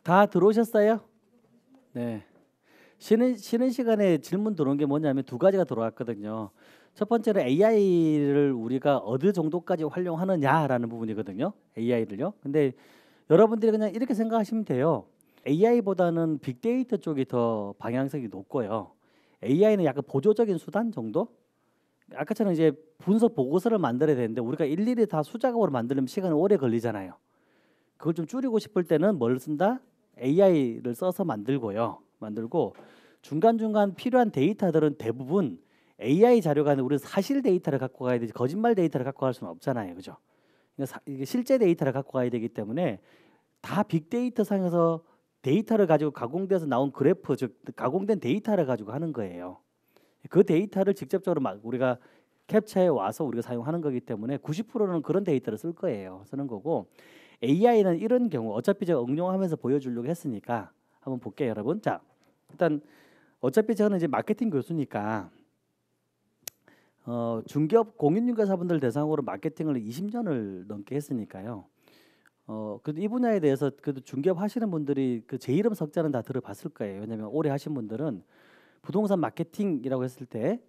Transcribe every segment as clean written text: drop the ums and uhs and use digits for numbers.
다 들어오셨어요? 네. 쉬는 시간에 질문 들어온 게 뭐냐면 두 가지가 들어왔거든요. 첫 번째는 AI를 우리가 어느 정도까지 활용하느냐라는 부분이거든요. AI를요. 근데 여러분들이 그냥 이렇게 생각하시면 돼요. AI보다는 빅데이터 쪽이 더 방향성이 높고요. AI는 약간 보조적인 수단 정도? 아까처럼 이제 분석 보고서를 만들어야 되는데 우리가 일일이 다 수작업으로 만들려면 시간이 오래 걸리잖아요. 그걸 좀 줄이고 싶을 때는 뭘 쓴다? AI를 써서 만들고 중간중간 필요한 데이터들은 대부분 AI 자료가 아니라 우리는 사실 데이터를 갖고 가야 되지 거짓말 데이터를 갖고 갈 수는 없잖아요. 그죠? 이게 실제 데이터를 갖고 가야 되기 때문에 다 빅데이터 상에서 데이터를 가지고 가공돼서 나온 그래프, 즉 가공된 데이터를 가지고 하는 거예요. 그 데이터를 직접적으로 막 우리가 캡처해 와서 우리가 사용하는 거기 때문에 90%는 그런 데이터를 쓸 거예요. 쓰는 거고 AI는 이런 경우 어차피 제가 응용하면서 보여주려고 했으니까 한번 볼게요, 여러분. 자, 일단 어차피 저는 이제 마케팅 교수니까 중기업 공인중개사분들 대상으로 마케팅을 20년을 넘게 했으니까요. 그래도 이 분야에 대해서 그래도 중개업 하시는 분들이 그 제 이름 석자는 다 들어봤을 거예요. 왜냐하면 오래 하신 분들은 부동산 마케팅이라고 했을 때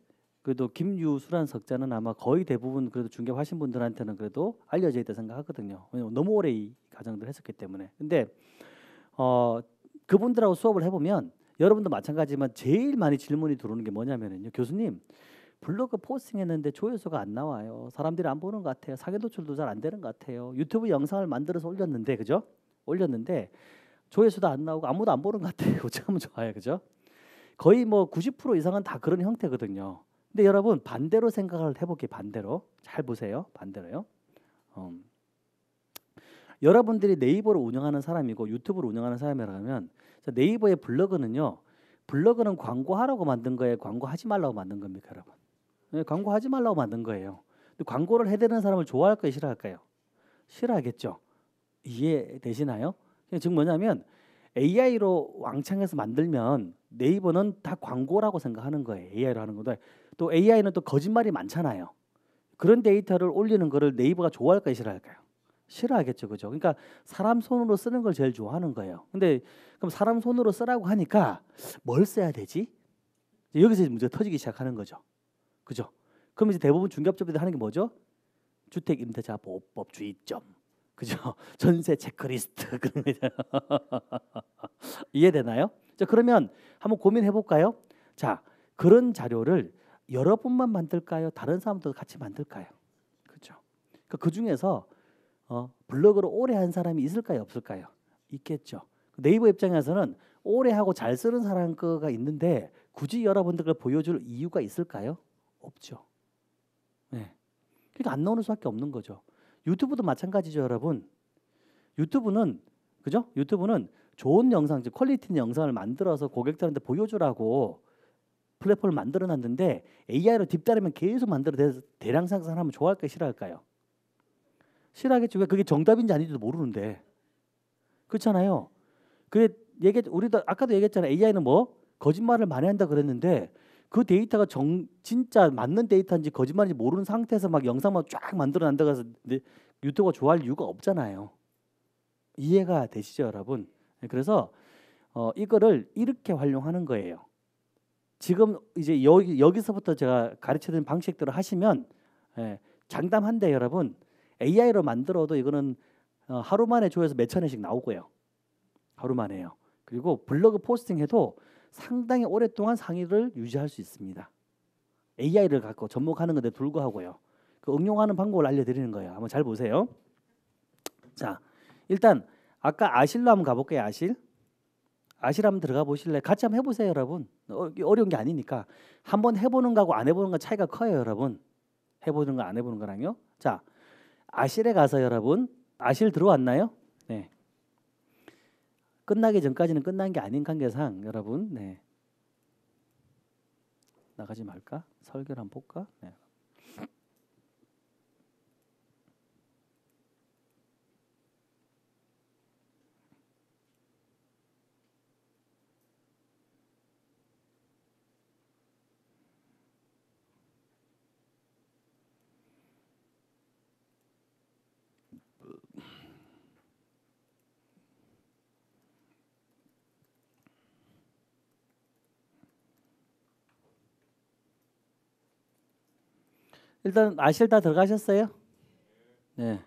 그래도 김유수라는 석자는 아마 거의 대부분 그래도 중개업 하신 분들한테는 그래도 알려져 있다 생각하거든요. 왜냐면 너무 오래 이 과정들을 했었기 때문에. 근데 어, 그분들하고 수업을 해보면 여러분도 마찬가지지만 제일 많이 질문이 들어오는 게 뭐냐면요. 교수님 블로그 포스팅했는데 조회수가 안 나와요. 사람들이 안 보는 것 같아요. 상위 노출도 잘 안 되는 것 같아요. 유튜브 영상을 만들어서 올렸는데 그죠? 올렸는데 조회수도 안 나오고 아무도 안 보는 것 같아요. 어쩌면 좋아요, 그죠? 거의 뭐 90% 이상은 다 그런 형태거든요. 근데 여러분 반대로 생각을 해볼게요. 반대로 잘 보세요. 반대로요. 음, 여러분들이 네이버를 운영하는 사람이고 유튜브를 운영하는 사람이라면 네이버의 블로그는요. 블로그는 광고하라고 만든 거예요. 광고하지 말라고 만든 겁니까, 여러분? 네, 광고하지 말라고 만든 거예요. 근데 광고를 해대는 사람을 좋아할까요, 싫어할까요? 싫어하겠죠. 이해되시나요? 지금 뭐냐면 AI로 왕창해서 만들면 네이버는 다 광고라고 생각하는 거예요. AI로 하는 건데 또 AI는 또 거짓말이 많잖아요. 그런 데이터를 올리는 거를 네이버가 좋아할까요, 싫어할까요? 싫어하겠죠, 그죠? 그러니까 사람 손으로 쓰는 걸 제일 좋아하는 거예요. 근데 그럼 사람 손으로 쓰라고 하니까 뭘 써야 되지? 여기서 이제 문제가 터지기 시작하는 거죠, 그죠? 그럼 이제 대부분 중개업자들이 하는 게 뭐죠? 주택임대차 보호법 주의점, 그죠? 전세 체크리스트 그런 거 있잖아요. 이해되나요? 자, 그러면 한번 고민해 볼까요? 자, 그런 자료를 여러분만 만들까요? 다른 사람도 같이 만들까요? 그죠? 그 중에서 블로그를 오래 한 사람이 있을까요? 없을까요? 있겠죠. 네이버 입장에서는 오래 하고 잘 쓰는 사람 거가 있는데 굳이 여러분들 걸 보여줄 이유가 있을까요? 없죠. 네. 그러니까 안 나오는 수밖에 없는 거죠. 유튜브도 마찬가지죠, 여러분. 유튜브는 그죠? 유튜브는 좋은 영상, 즉 퀄리티 있는 영상을 만들어서 고객들한테 보여주라고 플랫폼을 만들어 놨는데 AI로 딥다리면 계속 만들어 대량 생산하면 좋아할까요, 싫어할까요? 싫어하겠죠. 왜 그게 정답인지 아닌지도 모르는데. 그렇잖아요. 그게 우리도 아까도 얘기했잖아요. AI는 뭐 거짓말을 많이 한다 그랬는데 그 데이터가 진짜 맞는 데이터인지 거짓말인지 모르는 상태에서 막 영상만 쫙 만들어 낸다고 해서 유튜브가 좋아할 이유가 없잖아요. 이해가 되시죠, 여러분? 그래서 이거를 이렇게 활용하는 거예요. 지금 이제 여기서부터 제가 가르쳐드린 방식대로 하시면 장담한데 여러분 AI로 만들어도 이거는 하루 만에 조회수 몇천 회씩 나오고요. 하루 만에요. 그리고 블로그 포스팅해도 상당히 오랫동안 상위를 유지할 수 있습니다. AI를 갖고 접목하는 건데 불구하고요. 그 응용하는 방법을 알려드리는 거예요. 한번 잘 보세요. 자, 일단 아까 아실로 한번 가볼게요. 아실 한번 들어가 보실래요? 같이 한번 해보세요, 여러분. 어려운 게 아니니까 한번 해보는 거하고 안 해보는 거 차이가 커요, 여러분. 해보는 거 안 해보는 거랑요. 자, 아실에 가서 여러분 아실 들어왔나요? 네. 끝나기 전까지는 끝난 게 아닌 관계상 여러분, 네. 나가지 말까? 설계를 한번 볼까? 네. 일단 아실 다 들어가셨어요? 네.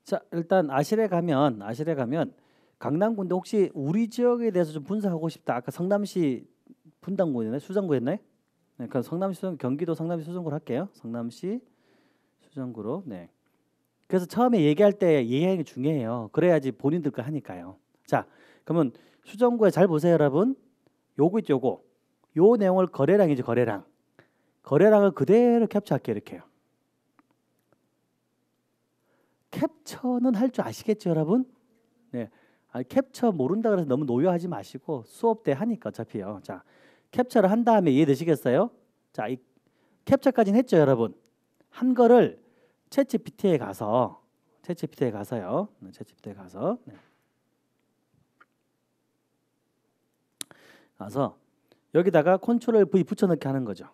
자, 일단 아실에 가면 강남구인데 혹시 우리 지역에 대해서 좀 분석하고 싶다. 아까 성남시 분당구였나요? 수정구였나요? 네, 그럼 성남시 수정, 경기도 성남시 수정구로 할게요. 성남시 수정구로. 네. 그래서 처음에 얘기할 때 얘기하는 게 중요해요. 그래야지 본인들 거 하니까요. 자, 그러면 수정구에 잘 보세요, 여러분. 요거 있죠, 요거. 요 내용을 거래량이죠, 거래량. 거래량을 그대로 캡처할게요, 이렇게요. 캡처는 할 줄 아시겠죠, 여러분? 네. 아니, 캡처 모른다 그래서 너무 노여하지 마시고 수업 때 하니까 어차피요. 자, 캡처를 한 다음에 이해되시겠어요? 자, 이 캡처까지는 했죠, 여러분. 한 거를 챗GPT에 가서요. 챗GPT에 가서 네. 가서 여기다가 컨트롤 V 붙여넣기 하는 거죠.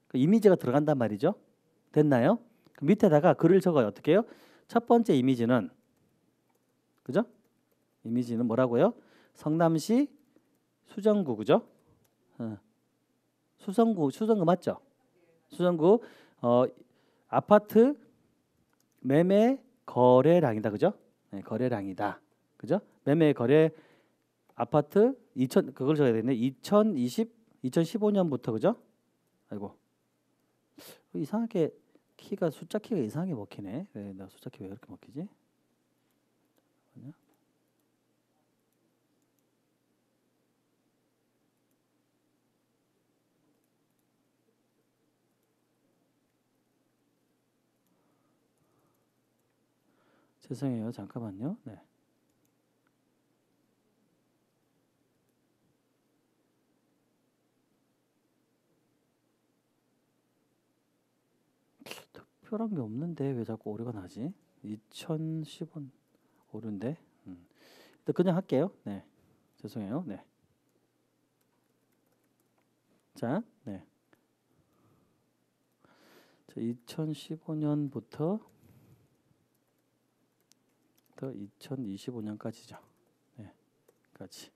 그 이미지가 들어간단 말이죠. 됐나요? 그 밑에다가 글을 적어요. 어떻게 해요? 첫 번째 이미지는 그죠? 이미지는 뭐라고요? 성남시 수정구 그죠? 수정구 맞죠? 수정구 아파트 매매 거래량이다 그죠? 네, 거래량이다 그죠? 매매 거래 아파트 2000 그걸 적어야 되겠네. 2015년부터 그죠? 아이고 이상하게 숫자 키가 이상하게 먹히네. 왜 나 숫자 키 왜 이렇게 먹히지? 죄송해요. 잠깐만요. 네. 특별한 게 없는데 왜 자꾸 오류가 나지? 2015 오류인데. 일단 그냥 할게요. 네. 죄송해요. 네. 자, 네. 자, 2015년부터 2025년까지죠. 네. 까지.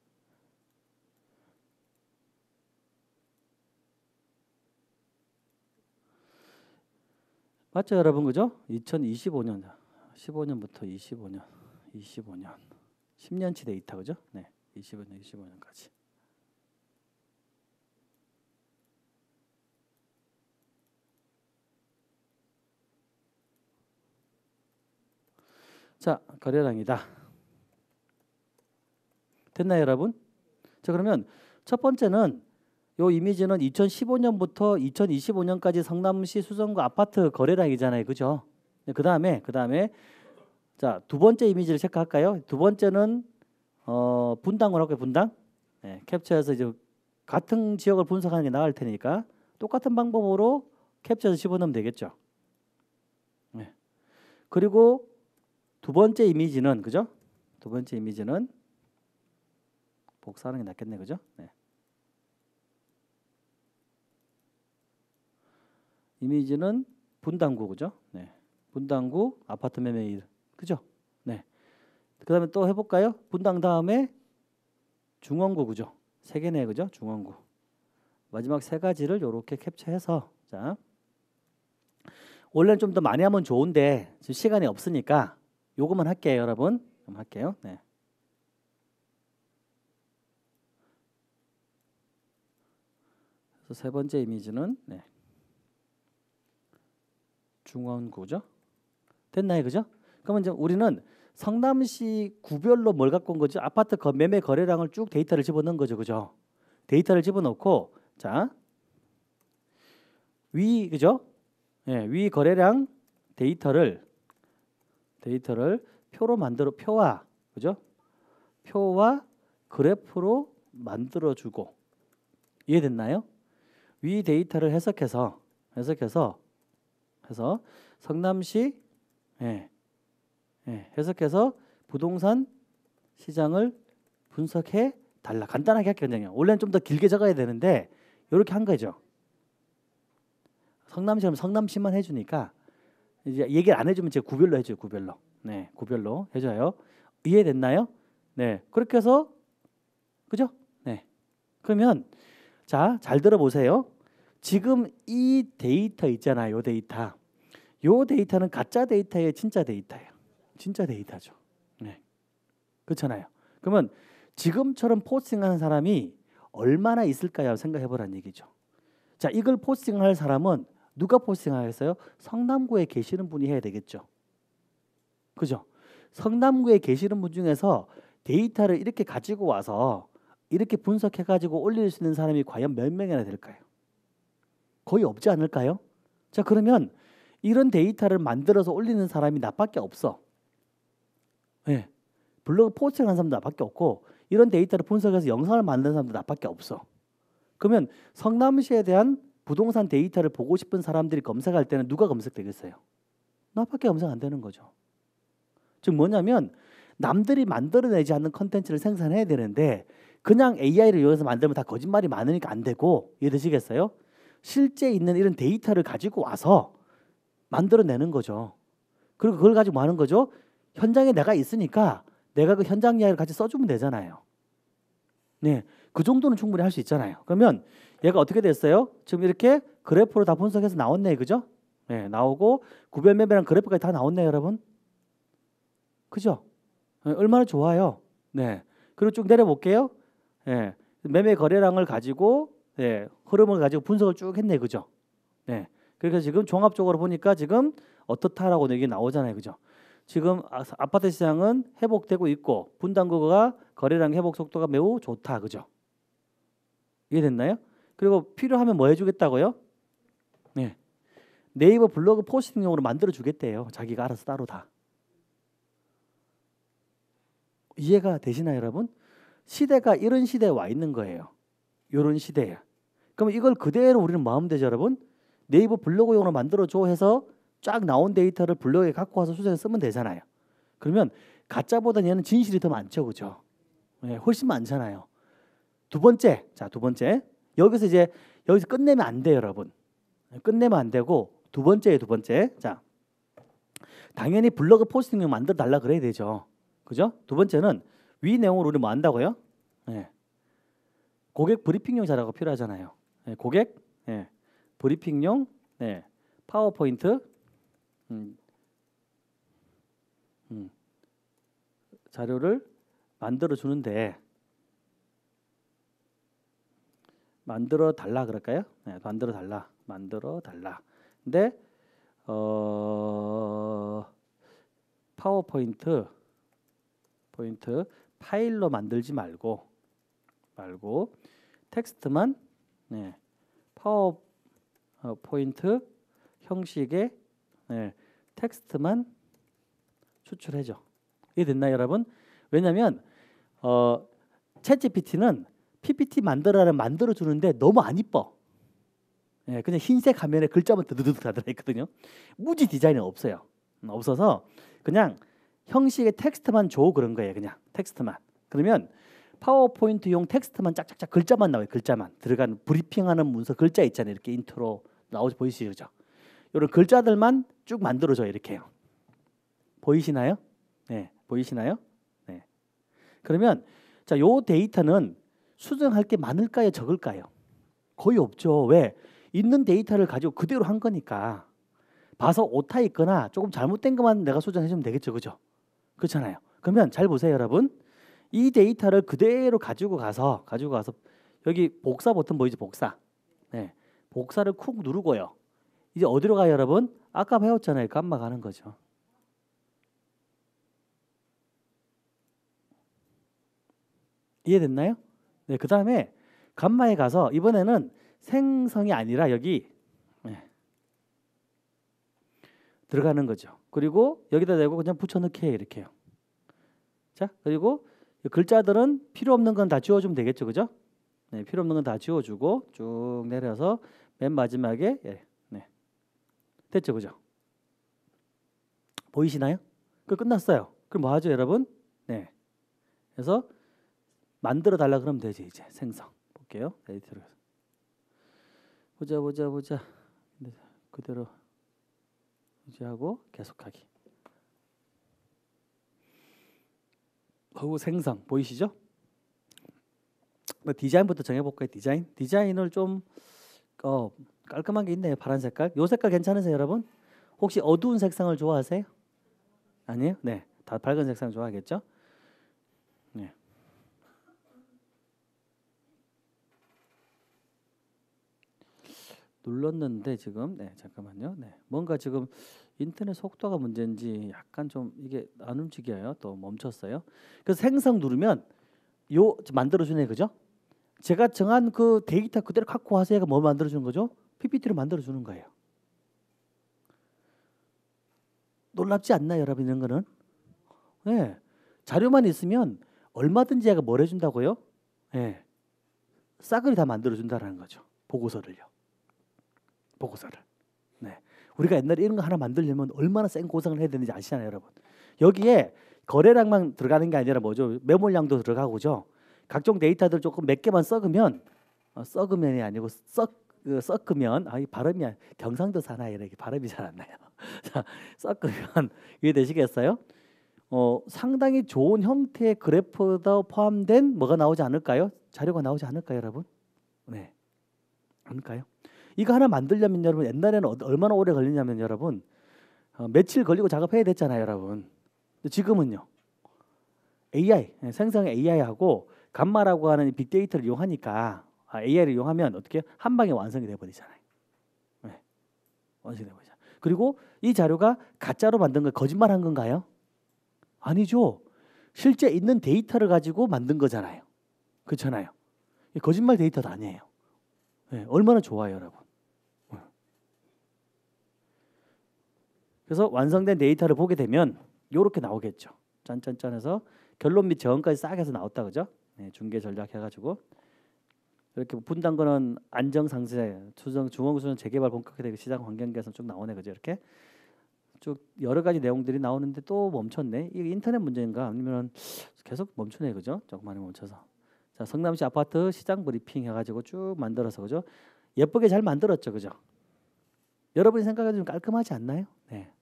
맞죠, 여러분? 그죠? 2025년. 15년부터 25년. 10년치 데이터 그죠? 네. 25년까지. 자, 거래량이다. 됐나요, 여러분? 자, 그러면 첫 번째는 요 이미지는 2015년부터 2025년까지 성남시 수정구 아파트 거래량이잖아요. 그죠? 네, 그다음에 자, 두 번째 이미지를 체크할까요? 두 번째는 분당으로 할게요. 분당. 네, 캡처해서 이제 같은 지역을 분석하는 게 나을 테니까 똑같은 방법으로 캡처해서 집어넣으면 되겠죠. 네. 그리고 두 번째 이미지는 그죠? 두 번째 이미지는 복사하는 게 낫겠네. 그죠? 네. 이미지는 분당구 그죠? 네. 분당구 아파트 매매일 그죠? 네. 그다음에 또 해볼까요? 분당 다음에 중원구 그죠? 세 개네 그죠? 중원구 마지막 세 가지를 이렇게 캡처해서 자 원래는 좀 더 많이 하면 좋은데 지금 시간이 없으니까 요것만 할게요, 여러분. 그럼 할게요. 네. 그래서 세 번째 이미지는 네. 중원구죠. 됐나요, 그죠? 그러면 이제 우리는 성남시 구별로 뭘 갖고 온 거죠? 아파트 매매 거래량을 쭉 데이터를 집어넣은 거죠, 그죠? 데이터를 집어넣고 자 위 그죠? 예, 위 거래량 데이터를 표로 만들어 표와 그죠? 표와 그래프로 만들어 주고 이해됐나요? 위 데이터를 해석해서 성남시 해석해서 부동산 시장을 분석해 달라. 간단하게 할게요. 원래는 좀 더 길게 적어야 되는데 이렇게 한 거죠. 성남시면 성남시만 해주니까 이제 얘기를 안 해주면 제가 구별로 해줘요. 구별로. 네, 구별로 해줘요. 이해됐나요? 네, 그렇게 해서 그죠? 네. 그러면 자, 잘 들어보세요. 지금 이 데이터 있잖아요. 요 데이터. 요 데이터는 가짜 데이터예요, 진짜 데이터예요. 진짜 데이터죠. 네. 그렇잖아요. 그러면 지금처럼 포스팅하는 사람이 얼마나 있을까요? 생각해 보라는 얘기죠. 자, 이걸 포스팅할 사람은 누가 포스팅하겠어요? 성남구에 계시는 분이 해야 되겠죠. 그죠? 성남구에 계시는 분 중에서 데이터를 이렇게 가지고 와서 이렇게 분석해 가지고 올릴 수 있는 사람이 과연 몇 명이나 될까요? 거의 없지 않을까요? 자, 그러면 이런 데이터를 만들어서 올리는 사람이 나밖에 없어. 네. 블로그 포스팅하는 사람도 나밖에 없고 이런 데이터를 분석해서 영상을 만드는 사람도 나밖에 없어. 그러면 성남시에 대한 부동산 데이터를 보고 싶은 사람들이 검색할 때는 누가 검색되겠어요? 나밖에 검색 안 되는 거죠. 즉 뭐냐면 남들이 만들어내지 않는 컨텐츠를 생산해야 되는데 그냥 AI를 이용해서 만들면 다 거짓말이 많으니까 안 되고, 이해되시겠어요? 실제 있는 이런 데이터를 가지고 와서 만들어내는 거죠. 그리고 그걸 가지고 뭐 하는 거죠? 현장에 내가 있으니까 내가 그 현장 이야기를 같이 써주면 되잖아요. 네, 그 정도는 충분히 할 수 있잖아요. 그러면 얘가 어떻게 됐어요? 지금 이렇게 그래프로 다 분석해서 나왔네, 그죠? 네, 나오고 구별 매매랑 그래프까지 다 나왔네요, 여러분. 그죠? 네, 얼마나 좋아요. 네, 그리고 쭉 내려볼게요. 네, 매매 거래량을 가지고 네, 흐름을 가지고 분석을 쭉 했네, 그죠? 네, 그러니까 지금 종합적으로 보니까 지금 어떻다라고 얘기 나오잖아요, 그죠? 지금 아파트 시장은 회복되고 있고 분당구가 거래량 회복 속도가 매우 좋다, 그죠? 이해됐나요? 그리고 필요하면 뭐 해주겠다고요? 네, 네이버 블로그 포스팅용으로 만들어 주겠대요. 자기가 알아서 따로 다. 이해가 되시나요, 여러분? 시대가 이런 시대에 와 있는 거예요. 이런 시대에. 그럼 이걸 그대로 우리는 뭐 하면 되죠, 여러분? 네이버 블로그용으로 만들어줘 해서 쫙 나온 데이터를 블로그에 갖고 와서 수정해서 쓰면 되잖아요. 그러면 가짜보다 얘는 진실이 더 많죠, 그죠? 네, 훨씬 많잖아요. 두 번째, 자, 두 번째. 여기서 끝내면 안 돼요, 여러분. 끝내면 안 되고 두 번째예요, 두 번째. 자, 당연히 블로그 포스팅용 만들어 달라 그래야 되죠. 그죠? 두 번째는 위 내용을 우리 뭐 한다고요? 네. 고객 브리핑용 자료가 필요하잖아요. 네, 고객 네, 브리핑용 네, 파워포인트 음, 자료를 만들어 주는데 만들어 달라 그럴까요? 네, 만들어 달라. 근데 파워포인트 파일로 만들지 말고 텍스트만 네, 파워포인트 형식의 네, 텍스트만 추출해줘. 이해됐나요, 여러분? 왜냐하면 챗GPT는 PPT 만들어 주는데 너무 안 이뻐. 예, 그냥 흰색 화면에 글자만 드드득 다 들어있거든요. 무지 디자인은 없어요. 없어서 그냥 형식의 텍스트만 줘 그런 거예요. 그냥 텍스트만. 그러면 파워포인트용 텍스트만 짝짝짝 글자만 나와요. 글자만 들어간 브리핑하는 문서 글자 있잖아요. 이렇게 인트로 나오지 보이시죠? 이런 글자들만 쭉 만들어줘요. 이렇게요. 보이시나요? 네, 보이시나요? 네. 그러면 자, 요 데이터는 수정할 게 많을까요? 적을까요? 거의 없죠. 왜? 있는 데이터를 가지고 그대로 한 거니까. 봐서 오타 있거나 조금 잘못된 것만 내가 수정해 주면 되겠죠. 그죠? 그렇잖아요. 그러면 잘 보세요, 여러분. 이 데이터를 그대로 가지고 가서 여기 복사 버튼 보이죠? 복사. 네. 복사를 쿡 누르고요. 이제 어디로 가요, 여러분? 아까 배웠잖아요. 감마 가는 거죠. 이해됐나요? 네, 그 다음에 감마에 가서 이번에는 생성이 아니라 여기 네, 들어가는 거죠. 그리고 여기다 대고 그냥 붙여넣기 해 이렇게요. 자, 그리고 글자들은 필요 없는 건 다 지워주면 되겠죠, 그죠? 네, 필요 없는 건 다 지워주고 쭉 내려서 맨 마지막에 네, 됐죠, 그죠? 보이시나요? 그 끝났어요. 그럼 뭐 하죠, 여러분? 네, 그래서 만들어 달라 그러면 되지 이제 생성. 볼게요. 에디터로 보자. 그대로 유지하고 계속하기. 생성 보이시죠? 디자인부터 정해볼까요? 디자인을 좀 깔끔한 게 있네요. 파란 색깔. 요 색깔 괜찮으세요, 여러분? 혹시 어두운 색상을 좋아하세요? 아니에요? 네, 다 밝은 색상 좋아하겠죠? 네. 눌렀는데 지금 잠깐만요. 뭔가 지금 인터넷 속도가 문제인지 약간 좀 이게 안 움직여요. 또 멈췄어요. 그래서 생성 누르면 요 만들어주네, 그죠? 제가 정한 그 데이터 그대로 갖고 와서 얘가 뭐 만들어주는 거죠? PPT를 만들어주는 거예요. 놀랍지 않나요, 여러분? 이런 거는? 네. 자료만 있으면 얼마든지 얘가 뭘 해준다고요? 네. 싸그리 다 만들어준다는 거죠. 보고서를요. 네. 우리가 옛날에 이런 거 하나 만들려면 얼마나 센 고생을 해야 되는지 아시잖아요, 여러분. 여기에 거래량만 들어가는 게 아니라 뭐죠? 메모량도 들어가고죠. 각종 데이터들 조금 몇 개만 썩으면 썩으면이 아니고 썩으면 이 발음이 경상도 사나요? 이렇게 발음이 잘 안 나요. 자, 썩으면 이해되시겠어요? 상당히 좋은 형태의 그래프도 포함된 뭐가 나오지 않을까요? 자료가 나오지 않을까요, 여러분? 네, 않을까요? 이거 하나 만들려면 여러분 옛날에는 얼마나 오래 걸리냐면 여러분 며칠 걸리고 작업해야 됐잖아요, 여러분. 근데 지금은요, AI 생성 AI하고 감마라고 하는 빅데이터를 이용하니까 AI를 이용하면 어떻게 한 방에 완성이 돼버리잖아요. 네, 완성이 돼버리죠. 그리고 이 자료가 가짜로 만든 거 거짓말한 건가요? 아니죠. 실제 있는 데이터를 가지고 만든 거잖아요. 그렇잖아요. 거짓말 데이터도 아니에요. 네, 얼마나 좋아요, 여러분. 그래서 완성된 데이터를 보게 되면 이렇게 나오겠죠. 짠짠짠해서 결론 및 저항까지 싹 해서 나왔다, 그죠? 네, 중개 전략 해가지고 이렇게 분당 거는 안정 상세, 중원구조는 재개발 본격화되고 시장 환경 개선 쭉 나오네, 그죠? 이렇게 쭉 여러 가지 내용들이 나오는데 또 멈췄네. 이게 인터넷 문제인가 아니면 계속 멈추네, 그죠? 조금 많이 멈춰서. 자, 성남시 아파트 시장 브리핑 해가지고 쭉 만들어서, 그죠? 예쁘게 잘 만들었죠, 그죠? 여러분이 생각해도 좀 깔끔하지 않나요? 네.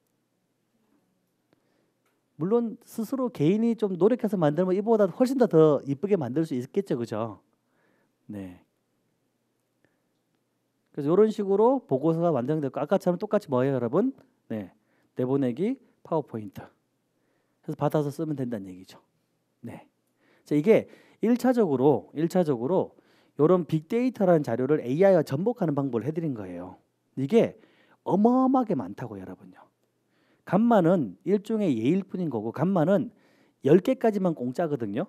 물론 스스로 개인이 좀 노력해서 만들면 이보다 훨씬 더 이쁘게 만들 수 있겠죠, 그죠? 네. 그래서 이런 식으로 보고서가 완성되고 아까처럼 똑같이 뭐예요, 여러분? 네, 내보내기 파워포인트. 그래서 받아서 쓰면 된다는 얘기죠. 네. 자, 이게 1차적으로 이런 빅데이터라는 자료를 AI와 접목하는 방법을 해드린 거예요. 이게 어마어마하게 많다고, 여러분요. 감마는 일종의 예일 뿐인 거고 감마는 10개까지만 공짜거든요.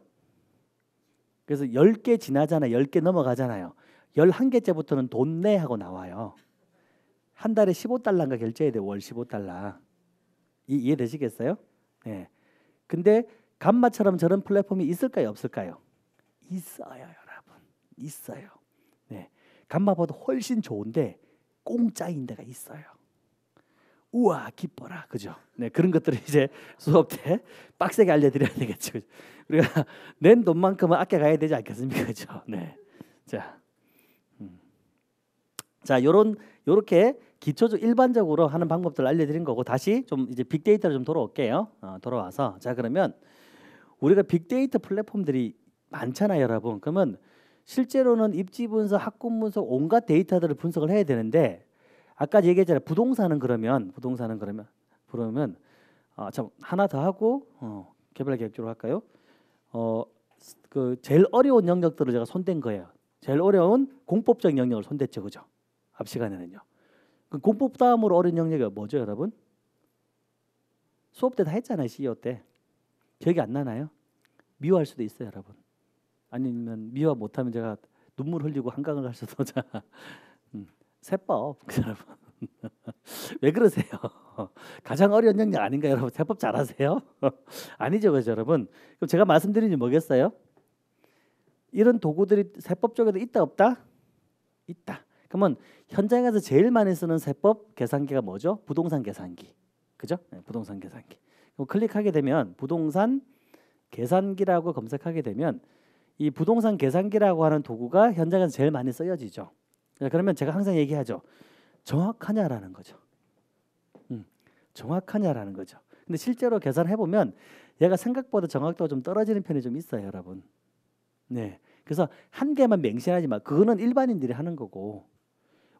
그래서 10개 지나잖아요. 10개 넘어가잖아요. 11개째부터는 돈 내 하고 나와요. 한 달에 15달러인가 결제해야 돼요. 월 15달러. 이해되시겠어요? 네. 근데 감마처럼 저런 플랫폼이 있을까요? 없을까요? 있어요, 여러분. 있어요. 네. 감마보다 훨씬 좋은데 공짜인 데가 있어요. 우와, 기뻐라, 그죠? 네, 그런 것들을 이제 수업 때 빡세게 알려드려야 되겠죠. 그죠? 우리가 낸 돈만큼은 아껴가야 되지 않겠습니까, 그죠? 네, 자, 요렇게 기초적 일반적으로 하는 방법들을 알려드린 거고 다시 좀 이제 빅데이터로 좀 돌아올게요. 돌아와서 자, 그러면 우리가 빅데이터 플랫폼들이 많잖아요, 여러분. 그러면 실제로는 입지 분석, 학군 분석, 온갖 데이터들을 분석을 해야 되는데. 아까 얘기했잖아요. 부동산은 그러면 참 하나 더 하고 개발 계획적으로 할까요? 그 제일 어려운 영역들을 제가 손댄 거예요. 제일 어려운 공법적 영역을 손댔죠, 그죠? 앞 시간에는요. 그 공법 다음으로 어려운 영역이 뭐죠, 여러분? 수업 때 다 했잖아요, CEO 때. 기억이 안 나나요? 미워할 수도 있어요, 여러분. 아니면 미워 못하면 제가 눈물 흘리고 한강을 갈 수도. 자. 세법, 여러분. 왜 그러세요? 가장 어려운 영역 아닌가요, 여러분? 세법 잘하세요? 아니죠, 그죠, 여러분? 그럼 제가 말씀드린 게 뭐겠어요? 이런 도구들이 세법 쪽에도 있다, 없다? 있다. 그러면 현장에서 제일 많이 쓰는 세법 계산기가 뭐죠? 부동산 계산기, 그죠? 네, 부동산 계산기. 그럼 클릭하게 되면 부동산 계산기라고 검색하게 되면 이 부동산 계산기라고 하는 도구가 현장에서 제일 많이 쓰여지죠. 그러면 제가 항상 얘기하죠. 정확하냐라는 거죠. 정확하냐라는 거죠. 근데 실제로 계산해 보면 얘가 생각보다 정확도가 좀 떨어지는 편이 좀 있어요, 여러분. 네. 그래서 한 개만 맹신하지 마. 그거는 일반인들이 하는 거고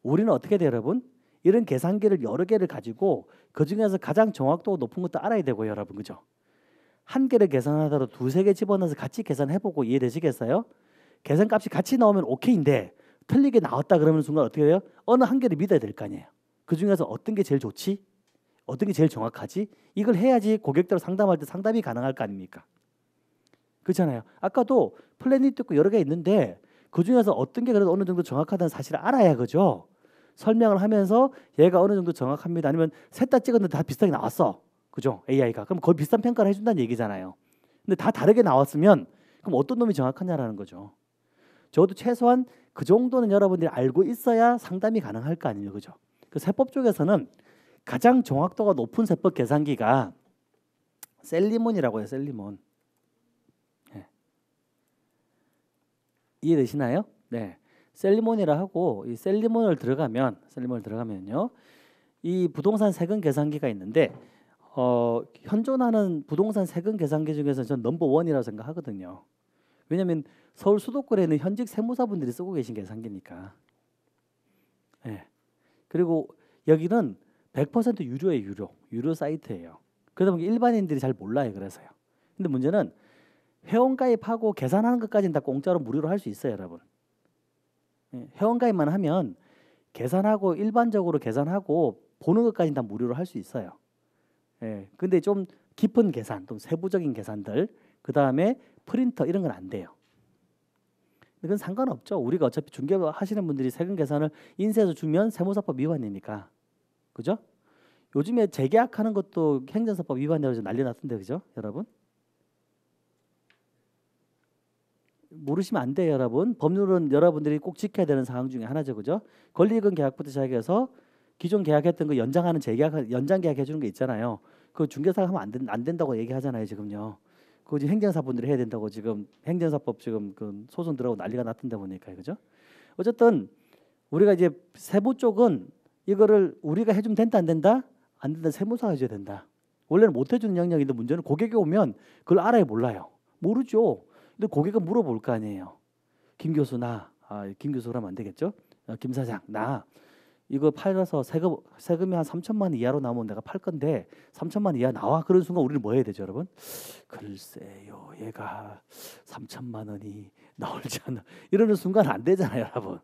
우리는 어떻게 돼요, 여러분? 이런 계산기를 여러 개를 가지고 그 중에서 가장 정확도가 높은 것도 알아야 되고요, 여러분. 그죠? 한 개를 계산하더라도 두세 개 집어넣어서 같이 계산해보고 이해되시겠어요? 계산값이 같이 나오면 오케이인데 틀리게 나왔다 그러면 순간 어떻게 돼요? 어느 한 개를 믿어야 될 거 아니에요. 그 중에서 어떤 게 제일 좋지? 어떤 게 제일 정확하지? 이걸 해야지 고객들 상담할 때 상담이 가능할 거 아닙니까? 그렇잖아요. 아까도 플래닛도 있고 여러 개 있는데 그 중에서 어떤 게 그래도 어느 정도 정확하다는 사실을 알아야 그죠? 설명을 하면서 얘가 어느 정도 정확합니다. 아니면 셋 다 찍었는데 다 비슷하게 나왔어. 그죠? AI가. 그럼 거의 비슷한 평가를 해준다는 얘기잖아요. 근데 다 다르게 나왔으면 그럼 어떤 놈이 정확하냐라는 거죠. 적어도 최소한 그 정도는 여러분들이 알고 있어야 상담이 가능할 거 아니에요. 그죠? 그 세법 쪽에서는 가장 정확도가 높은 세법 계산기가 셀리몬이라고 해요. 셀리몬. 네. 이해되시나요? 네. 셀리몬이라 하고 이 셀리몬을 들어가면요. 이 부동산 세금 계산기가 있는데 현존하는 부동산 세금 계산기 중에서 전 넘버 원이라고 생각하거든요. 왜냐하면 서울 수도권에는 현직 세무사분들이 쓰고 계신 계산기니까. 네. 그리고 여기는 100% 유료예요. 유료 사이트예요. 그러다 보니까 일반인들이 잘 몰라요. 그래서요. 근데 문제는 회원가입하고 계산하는 것까지는 다 공짜로 무료로 할 수 있어요, 여러분. 네. 회원가입만 하면 계산하고 일반적으로 계산하고 보는 것까지는 다 무료로 할 수 있어요. 예. 근데 좀 깊은 계산, 좀 세부적인 계산들, 그 다음에 프린터 이런 건 안 돼요. 그건 상관없죠. 우리가 어차피 중개하시는 분들이 세금 계산을 인쇄해서 주면 세무사법 위반이니까, 그죠? 요즘에 재계약하는 것도 행정사법 위반이라고 난리 났던데, 그죠, 여러분? 모르시면 안 돼요, 여러분. 법률은 여러분들이 꼭 지켜야 되는 사항 중에 하나죠, 그죠? 권리금 계약부터 시작해서 기존 계약했던 거 연장하는 재계약, 연장 계약해 주는 게 있잖아요. 그 중개사가 하면 안 된다고 얘기하잖아요, 지금요. 그거 지금 행정사분들이 해야 된다고 지금 행정사법 지금 그 소송 들어가고 난리가 났던데 보니까, 그죠? 어쨌든 우리가 이제 세부 쪽은 이거를 우리가 해주면 된다 안 된다? 안 된다. 세무사가 해줘야 된다. 원래는 못 해주는 영역인데 문제는 고객이 오면 그걸 알아야 몰라요. 모르죠. 근데 고객은 물어볼 거 아니에요. 김 교수 김 교수라면 안 되겠죠? 김 사장 나 이거 팔아서 세금이 한 3천만 원 이하로 나오면 내가 팔 건데 3천만 원 이하 나와. 그런 순간 우리는 뭐 해야 되죠, 여러분? 글쎄요, 얘가 3천만 원이 나올지 않나 이러는 순간 안 되잖아요, 여러분.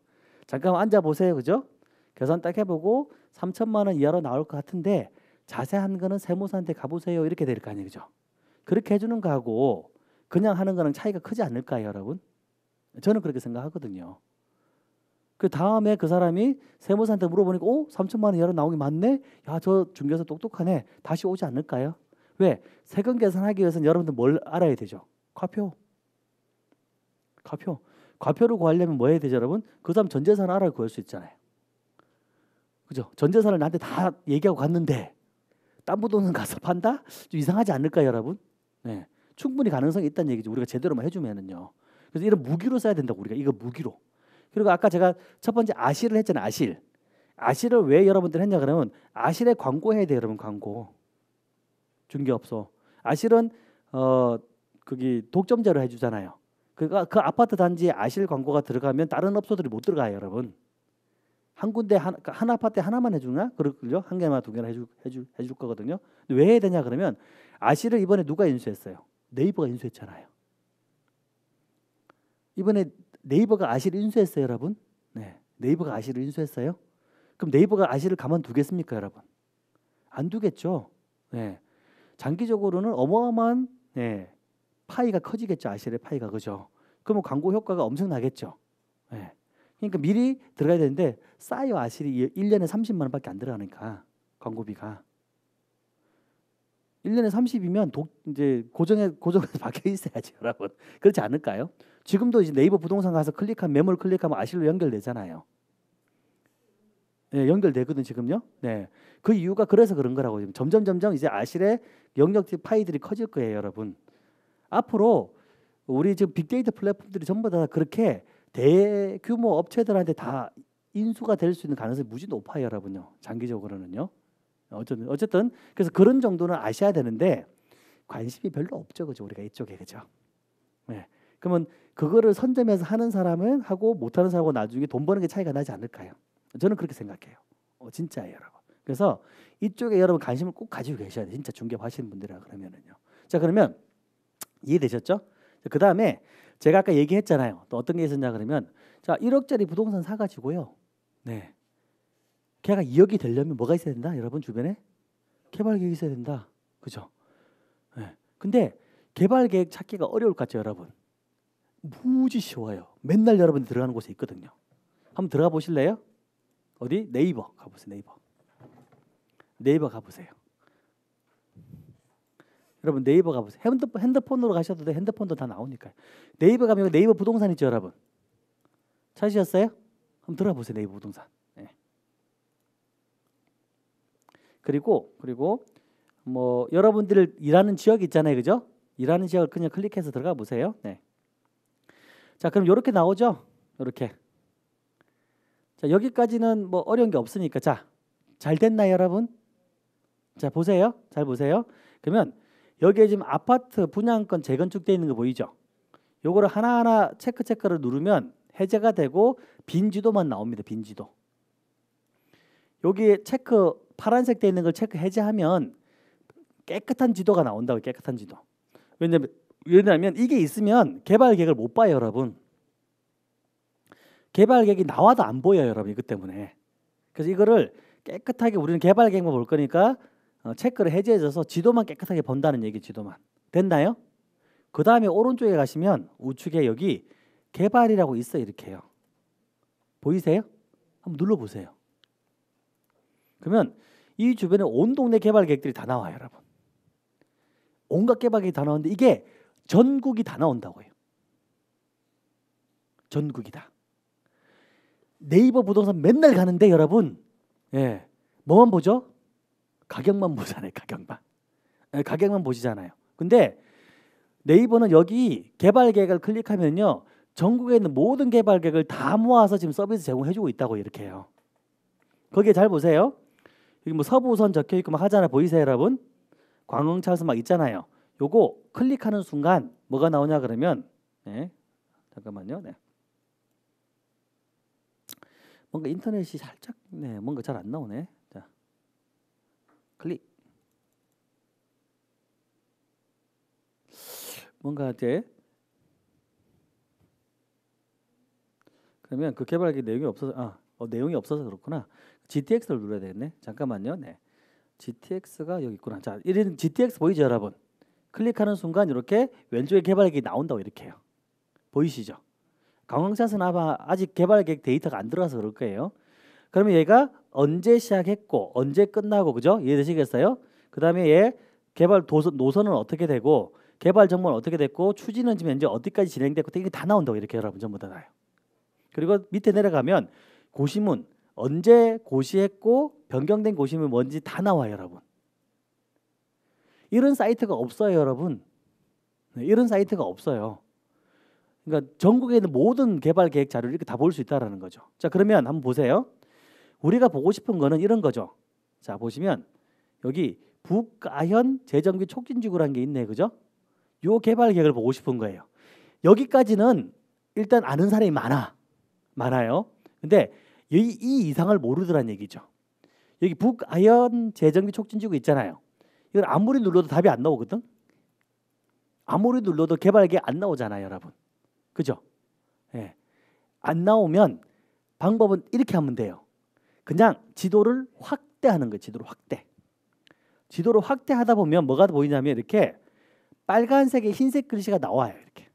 잠깐 앉아 보세요, 그죠? 계산 딱 해보고 3천만 원 이하로 나올 것 같은데 자세한 거는 세무사한테 가보세요. 이렇게 될 거 아니에요, 그죠? 그렇게 해주는 거하고 그냥 하는 거랑 차이가 크지 않을까요, 여러분? 저는 그렇게 생각하거든요. 그 다음에 그 사람이 세무사한테 물어보니까 3천만 원 이하로 나온 게 맞네? 야, 저 중개사 똑똑하네. 다시 오지 않을까요? 왜? 세금 계산하기 위해서는 여러분들 뭘 알아야 되죠? 과표. 과표를 구하려면 뭐 해야 되죠, 여러분? 그 사람 전재산을 알아야 구할 수 있잖아요. 그죠? 전재산을 나한테 다 얘기하고 갔는데 딴 부동산 가서 판다? 좀 이상하지 않을까요, 여러분? 네. 충분히 가능성이 있다는 얘기죠. 우리가 제대로만 해주면은요. 그래서 이런 무기로 써야 된다고, 우리가. 이거 무기로. 그리고 아까 제가 첫 번째 아실을 했잖아요. 아실을 왜 여러분들 했냐 그러면 아실에 광고해야 돼요, 여러분. 광고. 중개업소. 아실은 거기 독점제로 해주잖아요. 그러니까 그 아파트 단지에 아실 광고가 들어가면 다른 업소들이 못 들어가요, 여러분. 한 군데 한 아파트에 하나만 해주나? 그렇죠? 한 개나 두 개나 해줄 거거든요. 근데 왜 해야 되냐 그러면 아실을 이번에 누가 인수했어요? 네이버가 인수했잖아요. 이번에 네이버가 아실을 인수했어요, 여러분. 네, 네이버가 아실을 인수했어요. 그럼 네이버가 아실을 가만두겠습니까, 여러분? 안 두겠죠. 네, 장기적으로는 어마어마한 파이가 커지겠죠, 아실의 파이가. 그죠? 그러면 광고 효과가 엄청나겠죠. 네. 그러니까 미리 들어가야 되는데 싸요. 아실이 1년에 30만 원밖에 안 들어가니까 광고비가. 1년에 30이면 이제 고정해서 박혀 있어야지, 여러분. 그렇지 않을까요? 지금도 이제 네이버 부동산 가서 매물 클릭하면 아실로 연결되잖아요. 네, 연결되거든 지금요. 네, 그 이유가 그래서 그런 거라고. 지금 점점 이제 아실의 영역 파이들이 커질 거예요, 여러분. 앞으로 우리 지금 빅데이터 플랫폼들이 전부 다 그렇게 대규모 업체들한테 다 인수가 될 수 있는 가능성이 무지 높아요, 여러분요. 장기적으로는요. 어쨌든 그래서 그런 정도는 아셔야 되는데 관심이 별로 없죠, 그죠? 우리가 이쪽에, 그죠? 네. 그러면 그거를 선점해서 하는 사람은 하고 못하는 사람하고 나중에 돈 버는 게 차이가 나지 않을까요? 저는 그렇게 생각해요. 진짜예요, 여러분. 그래서 이쪽에 여러분 관심을 꼭 가지고 계셔야 돼요. 진짜 중개하시는 분들이라 그러면은요. 자, 그러면 이해되셨죠? 그 다음에 제가 아까 얘기했잖아요. 또 어떤 게 있었냐 그러면, 자, 1억짜리 부동산 사가지고요. 네. 걔가 2억이 되려면 뭐가 있어야 된다? 여러분 주변에 개발 계획이 있어야 된다. 그죠? 네. 근데 개발 계획 찾기가 어려울 것 같죠, 여러분? 무지 쉬워요. 맨날 여러분이 들어가는 곳에 있거든요. 한번 들어가 보실래요? 어디? 네이버 가보세요. 네이버 가보세요. 여러분 네이버 가보세요. 핸드폰으로 가셔도 돼. 핸드폰도 다 나오니까요. 네이버 가면 네이버 부동산 있죠, 여러분? 찾으셨어요? 한번 들어가 보세요. 네이버 부동산. 네. 그리고 뭐 여러분들 일하는 지역 있잖아요, 그죠? 일하는 지역을 그냥 클릭해서 들어가 보세요. 네. 자, 그럼 이렇게 나오죠? 이렇게. 자, 여기까지는 뭐 어려운 게 없으니까. 자, 잘 됐나요, 여러분? 자, 보세요. 잘 보세요. 그러면 여기에 지금 아파트 분양권 재건축되어 있는 거 보이죠? 요거를 하나하나 체크를 누르면 해제가 되고 빈 지도만 나옵니다. 빈 지도. 여기에 파란색 되어 있는 걸 체크 해제하면 깨끗한 지도가 나온다고. 깨끗한 지도. 왜냐면 이게 있으면 개발 계획을 못 봐요, 여러분. 개발 계획이 나와도 안 보여요, 여러분. 이것 때문에. 그래서 이거를 깨끗하게 우리는 개발 계획만 볼 거니까 체크를 해제해줘서 지도만 깨끗하게 본다는 얘기. 지도만. 됐나요? 그 다음에 오른쪽에 가시면 우측에 여기 개발이라고 있어요. 이렇게요. 보이세요? 한번 눌러보세요. 그러면 이 주변에 온 동네 개발 계획들이 다 나와요, 여러분. 온갖 개발 계획이 다 나오는데 이게 전국이 다 나온다고요. 전국이 다. 네이버 부동산 맨날 가는데 여러분, 예, 뭐만 보죠? 가격만 보잖아요. 가격만. 예, 가격만 보시잖아요. 근데 네이버는 여기 개발 계획을 클릭하면요, 전국에 있는 모든 개발 계획을 다 모아서 지금 서비스 제공해주고 있다고. 이렇게 해요. 거기에 잘 보세요. 여기 뭐 서부우선 적혀 있고 막 하잖아요. 보이세요, 여러분? 광흥차수 막 있잖아요. 요거 클릭하는 순간 뭐가 나오냐 그러면, 네, 잠깐만요. 네. 뭔가 인터넷이 살짝, 네, 뭔가 잘 안 나오네. 자, 클릭. 뭔가 이제 그러면 그 개발기 내용이 없어서 내용이 없어서 그렇구나. GTX를 눌러야 되겠네. 잠깐만요. 네, GTX가 여기 있구나. 자, 이런 GTX 보이죠, 여러분? 클릭하는 순간 이렇게 왼쪽에 개발계획이 나온다고. 이렇게 해요. 보이시죠? 강황샷은 아마 아직 개발계획 데이터가 안 들어가서 그럴 거예요. 그러면 얘가 언제 시작했고 언제 끝나고, 그죠? 이해되시겠어요? 그 다음에 얘 개발 노선은 어떻게 되고 개발 정보는 어떻게 됐고 추진은 지금 현재 어디까지 진행됐고 이게 다 나온다고. 이렇게 여러분 전부 다 나요. 그리고 밑에 내려가면 고시문 언제 고시했고 변경된 고시문이 뭔지 다 나와요, 여러분. 이런 사이트가 없어요, 여러분. 네, 이런 사이트가 없어요. 그러니까 전국에 있는 모든 개발 계획 자료를 이렇게 다 볼 수 있다라는 거죠. 자, 그러면 한번 보세요. 우리가 보고 싶은 거는 이런 거죠. 자, 보시면 여기 북아현 재정비 촉진지구라는 게 있네, 그죠? 요 개발 계획을 보고 싶은 거예요. 여기까지는 일단 아는 사람이 많아요. 근데 이 이상을 모르더란 얘기죠. 여기 북아현 재정비 촉진지구 있잖아요. 이걸 아무리 눌러도 답이 안 나오거든. 아무리 눌러도 개발 계획 안 나오잖아요, 여러분. 그죠? 예. 안 나오면 방법은 이렇게 하면 돼요. 그냥 지도를 확대하는 거예요. 지도를 확대하다 보면 뭐가 보이냐면 이렇게 빨간색에 흰색 글씨가 나와요. 이렇게.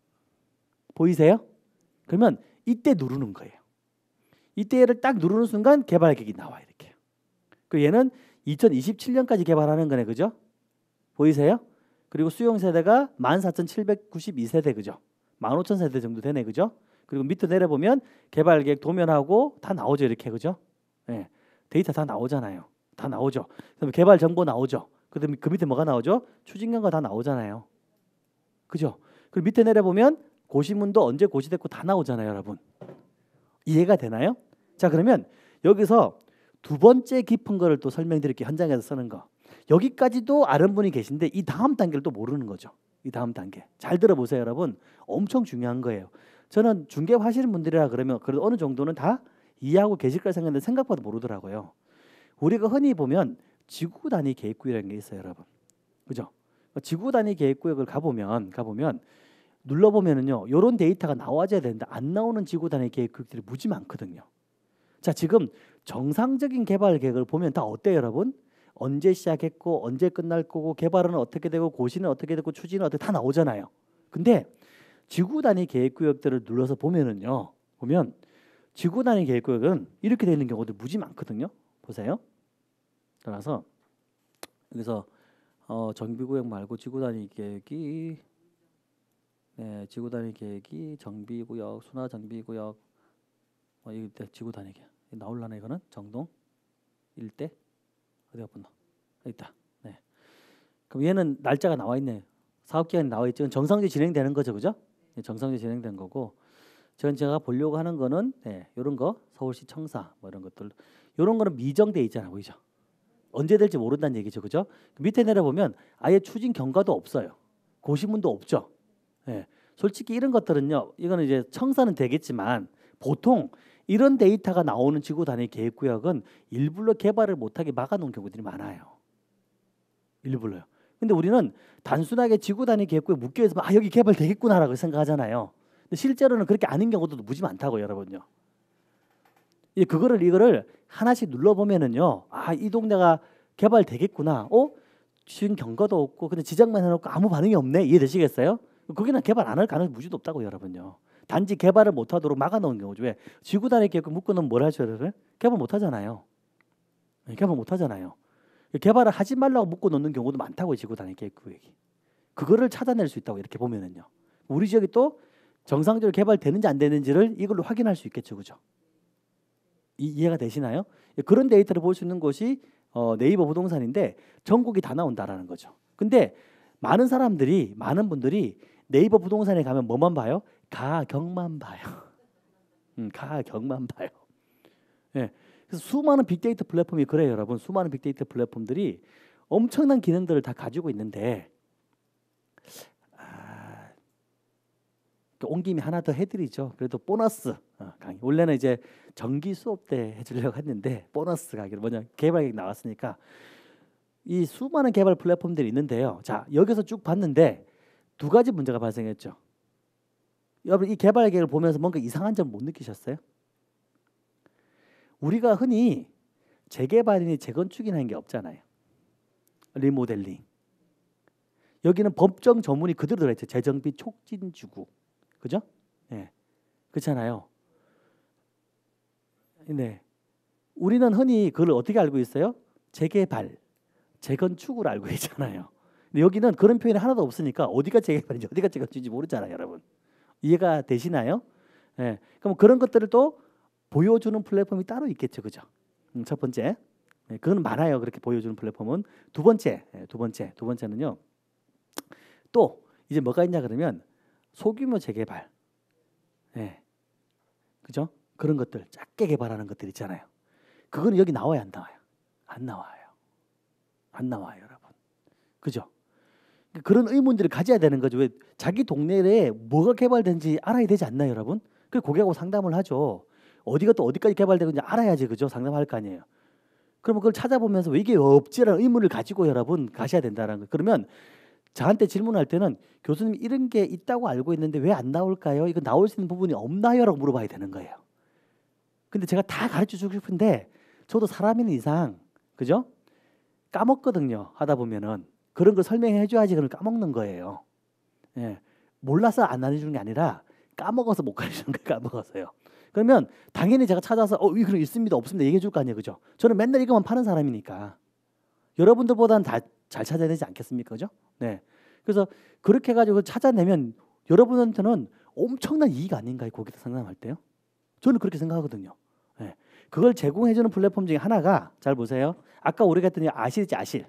보이세요? 그러면 이때 누르는 거예요. 이때를 딱 누르는 순간 개발 계획이 나와요. 이렇게. 그 얘는 2027년까지 개발하는 거네, 그죠? 보이세요? 그리고 수용 세대가 14,792세대, 그죠? 15,000세대 정도 되네, 그죠? 그리고 밑에 내려보면 개발 계획 도면하고 다 나오죠, 이렇게, 그죠? 예, 데이터 다 나오잖아요. 다 나오죠. 그다음에 개발 정보 나오죠. 그다음에 그 밑에 뭐가 나오죠? 추진경과 다 나오잖아요. 그죠? 그리고 밑에 내려보면 고시문도 언제 고시됐고 다 나오잖아요, 여러분. 이해가 되나요? 자, 그러면 여기서 두 번째 깊은 거를 또 설명드릴게요. 현장에서 쓰는 거. 여기까지도 아는 분이 계신데 이 다음 단계를 또 모르는 거죠. 이 다음 단계. 잘 들어보세요, 여러분. 엄청 중요한 거예요. 저는 중개업 하시는 분들이라 그러면 그래도 어느 정도는 다 이해하고 계실 거라 생각했는데 생각보다 모르더라고요. 우리가 흔히 보면 지구 단위 계획구역이라는 게 있어요, 여러분. 그죠? 지구 단위 계획구역을 가보면 눌러보면은요, 이런 데이터가 나와줘야 되는데 안 나오는 지구 단위 계획구역들이 무지 많거든요. 자, 지금 정상적인 개발 계획을 보면 다 어때요, 여러분? 언제 시작했고 언제 끝날 거고 개발은 어떻게 되고 고시는 어떻게 되고 추진은 어떻게 다 나오잖아요. 근데 지구 단위 계획구역들을 눌러서 보면은요, 지구 단위 계획구역은 이렇게 되어 있는 경우도 무지 많거든요. 보세요. 따라서 여기서 정비구역 말고 지구 단위 계획이 지구 단위 계획이 정비구역, 순화 정비구역 이때 지구 단위 계획 나올라나 이거는 정동 일대 어디가 붙나? 있다. 네. 그럼 얘는 날짜가 나와 있네. 사업 기간이 나와 있죠. 정상적으로 진행되는 거죠, 그죠? 네, 정상적으로 진행된 거고. 제가 보려고 하는 거는 이런 거 서울시 청사 뭐 이런 것들, 이런 거는 미정돼 있잖아, 보이죠? 언제 될지 모른다는 얘기죠, 그죠? 그 밑에 내려보면 아예 추진 경과도 없어요. 고시문도 없죠. 네. 솔직히 이런 것들은요, 이거는 이제 청사는 되겠지만 보통 이런 데이터가 나오는 지구 단위 계획구역은 일부러 개발을 못하게 막아놓은 경우들이 많아요. 일부러요. 근데 우리는 단순하게 지구 단위 계획구역 묶여있으면 여기 개발되겠구나라고 생각하잖아요. 근데 실제로는 그렇게 아닌 경우도 무지 많다고, 여러분요. 이거를 하나씩 눌러보면은요, 이 동네가 개발되겠구나. 지금 경과도 없고 근데 지적만 해놓고 아무 반응이 없네. 이해되시겠어요? 거기는 개발 안 할 가능성이 무지도 없다고, 여러분요. 단지 개발을 못하도록 막아놓은 경우죠. 왜? 지구 단위 계획 묶어놓으면 뭘 하죠, 여러분? 개발 못하잖아요. 개발 못하잖아요. 개발을 하지 말라고 묶어놓는 경우도 많다고요, 지구 단위 계획이. 그거를 찾아낼 수 있다고 이렇게 보면은요. 우리 지역이 또 정상적으로 개발되는지 안 되는지를 이걸로 확인할 수 있겠죠, 그죠? 이해가 되시나요? 그런 데이터를 볼 수 있는 곳이 네이버 부동산인데 전국이 다 나온다라는 거죠. 근데 많은 분들이 네이버 부동산에 가면 뭐만 봐요? 가격만 봐요. 가격만 봐요. 예. 그래서 수많은 빅데이터 플랫폼이 그래요, 여러분. 수많은 빅데이터 플랫폼들이 엄청난 기능들을 다 가지고 있는데 온 김에 하나 더 해드리죠. 그래도 보너스 강의. 원래는 이제 정기 수업 때 해주려고 했는데 보너스 강의로 개발 계획 나왔으니까 이 수많은 개발 플랫폼들이 있는데요. 자, 여기서 쭉 봤는데 두 가지 문제가 발생했죠. 여러분, 이 개발 계획을 보면서 뭔가 이상한 점 못 느끼셨어요? 우리가 흔히 재개발이니 재건축이나 하는 게 없잖아요. 리모델링. 여기는 법정 전문이 그대로 들어있죠. 재정비 촉진주구. 그죠? 네. 그렇잖아요. 네. 우리는 흔히 그걸 어떻게 알고 있어요? 재개발, 재건축으로 알고 있잖아요. 근데 여기는 그런 표현이 하나도 없으니까 어디가 재개발인지 어디가 재건축인지 모르잖아요, 여러분. 이해가 되시나요? 네. 그럼 그런 것들을 또 보여주는 플랫폼이 따로 있겠죠, 그죠? 첫 번째, 그건 많아요. 그렇게 보여주는 플랫폼은. 두 번째는요. 또 이제 뭐가 있냐 그러면 소규모 재개발, 그죠? 그런 것들 작게 개발하는 것들 있잖아요. 그거는 여기 나와야 안 나와요? 안 나와요, 여러분. 그죠? 그런 의문들을 가져야 되는 거죠. 왜? 자기 동네에 뭐가 개발된지 알아야 되지 않나요, 여러분? 그 고객하고 상담을 하죠. 어디가 또 어디까지 개발되는지 알아야지, 그죠? 상담할 거 아니에요. 그러면 그걸 찾아보면서 왜 이게 없지라는 의문을 가지고 여러분 가셔야 된다는 거예요. 그러면 저한테 질문할 때는 교수님 이런 게 있다고 알고 있는데 왜 안 나올까요? 이거 나올 수 있는 부분이 없나요? 라고 물어봐야 되는 거예요. 근데 제가 다 가르쳐 주고 싶은데 저도 사람인 이상, 그죠? 까먹거든요. 하다 보면은. 그런 걸 설명해 줘야지 그걸 까먹는 거예요. 몰라서 안 알려주는 게 아니라 까먹어서 못 가르치는 거예요. 까먹어서요. 그러면 당연히 제가 찾아서 이거 있습니다, 없습니다 얘기해 줄 거 아니에요, 그죠? 저는 맨날 이것만 파는 사람이니까 여러분들보다는 다 잘 찾아야 되지 않겠습니까, 그죠? 네. 그래서 그렇게 해가지고 찾아내면 여러분한테는 엄청난 이익 아닌가요, 고객 상담할 때요? 저는 그렇게 생각하거든요. 네. 그걸 제공해주는 플랫폼 중에 하나가 잘 보세요. 아까 우리가 했더니 아실이지, 아실.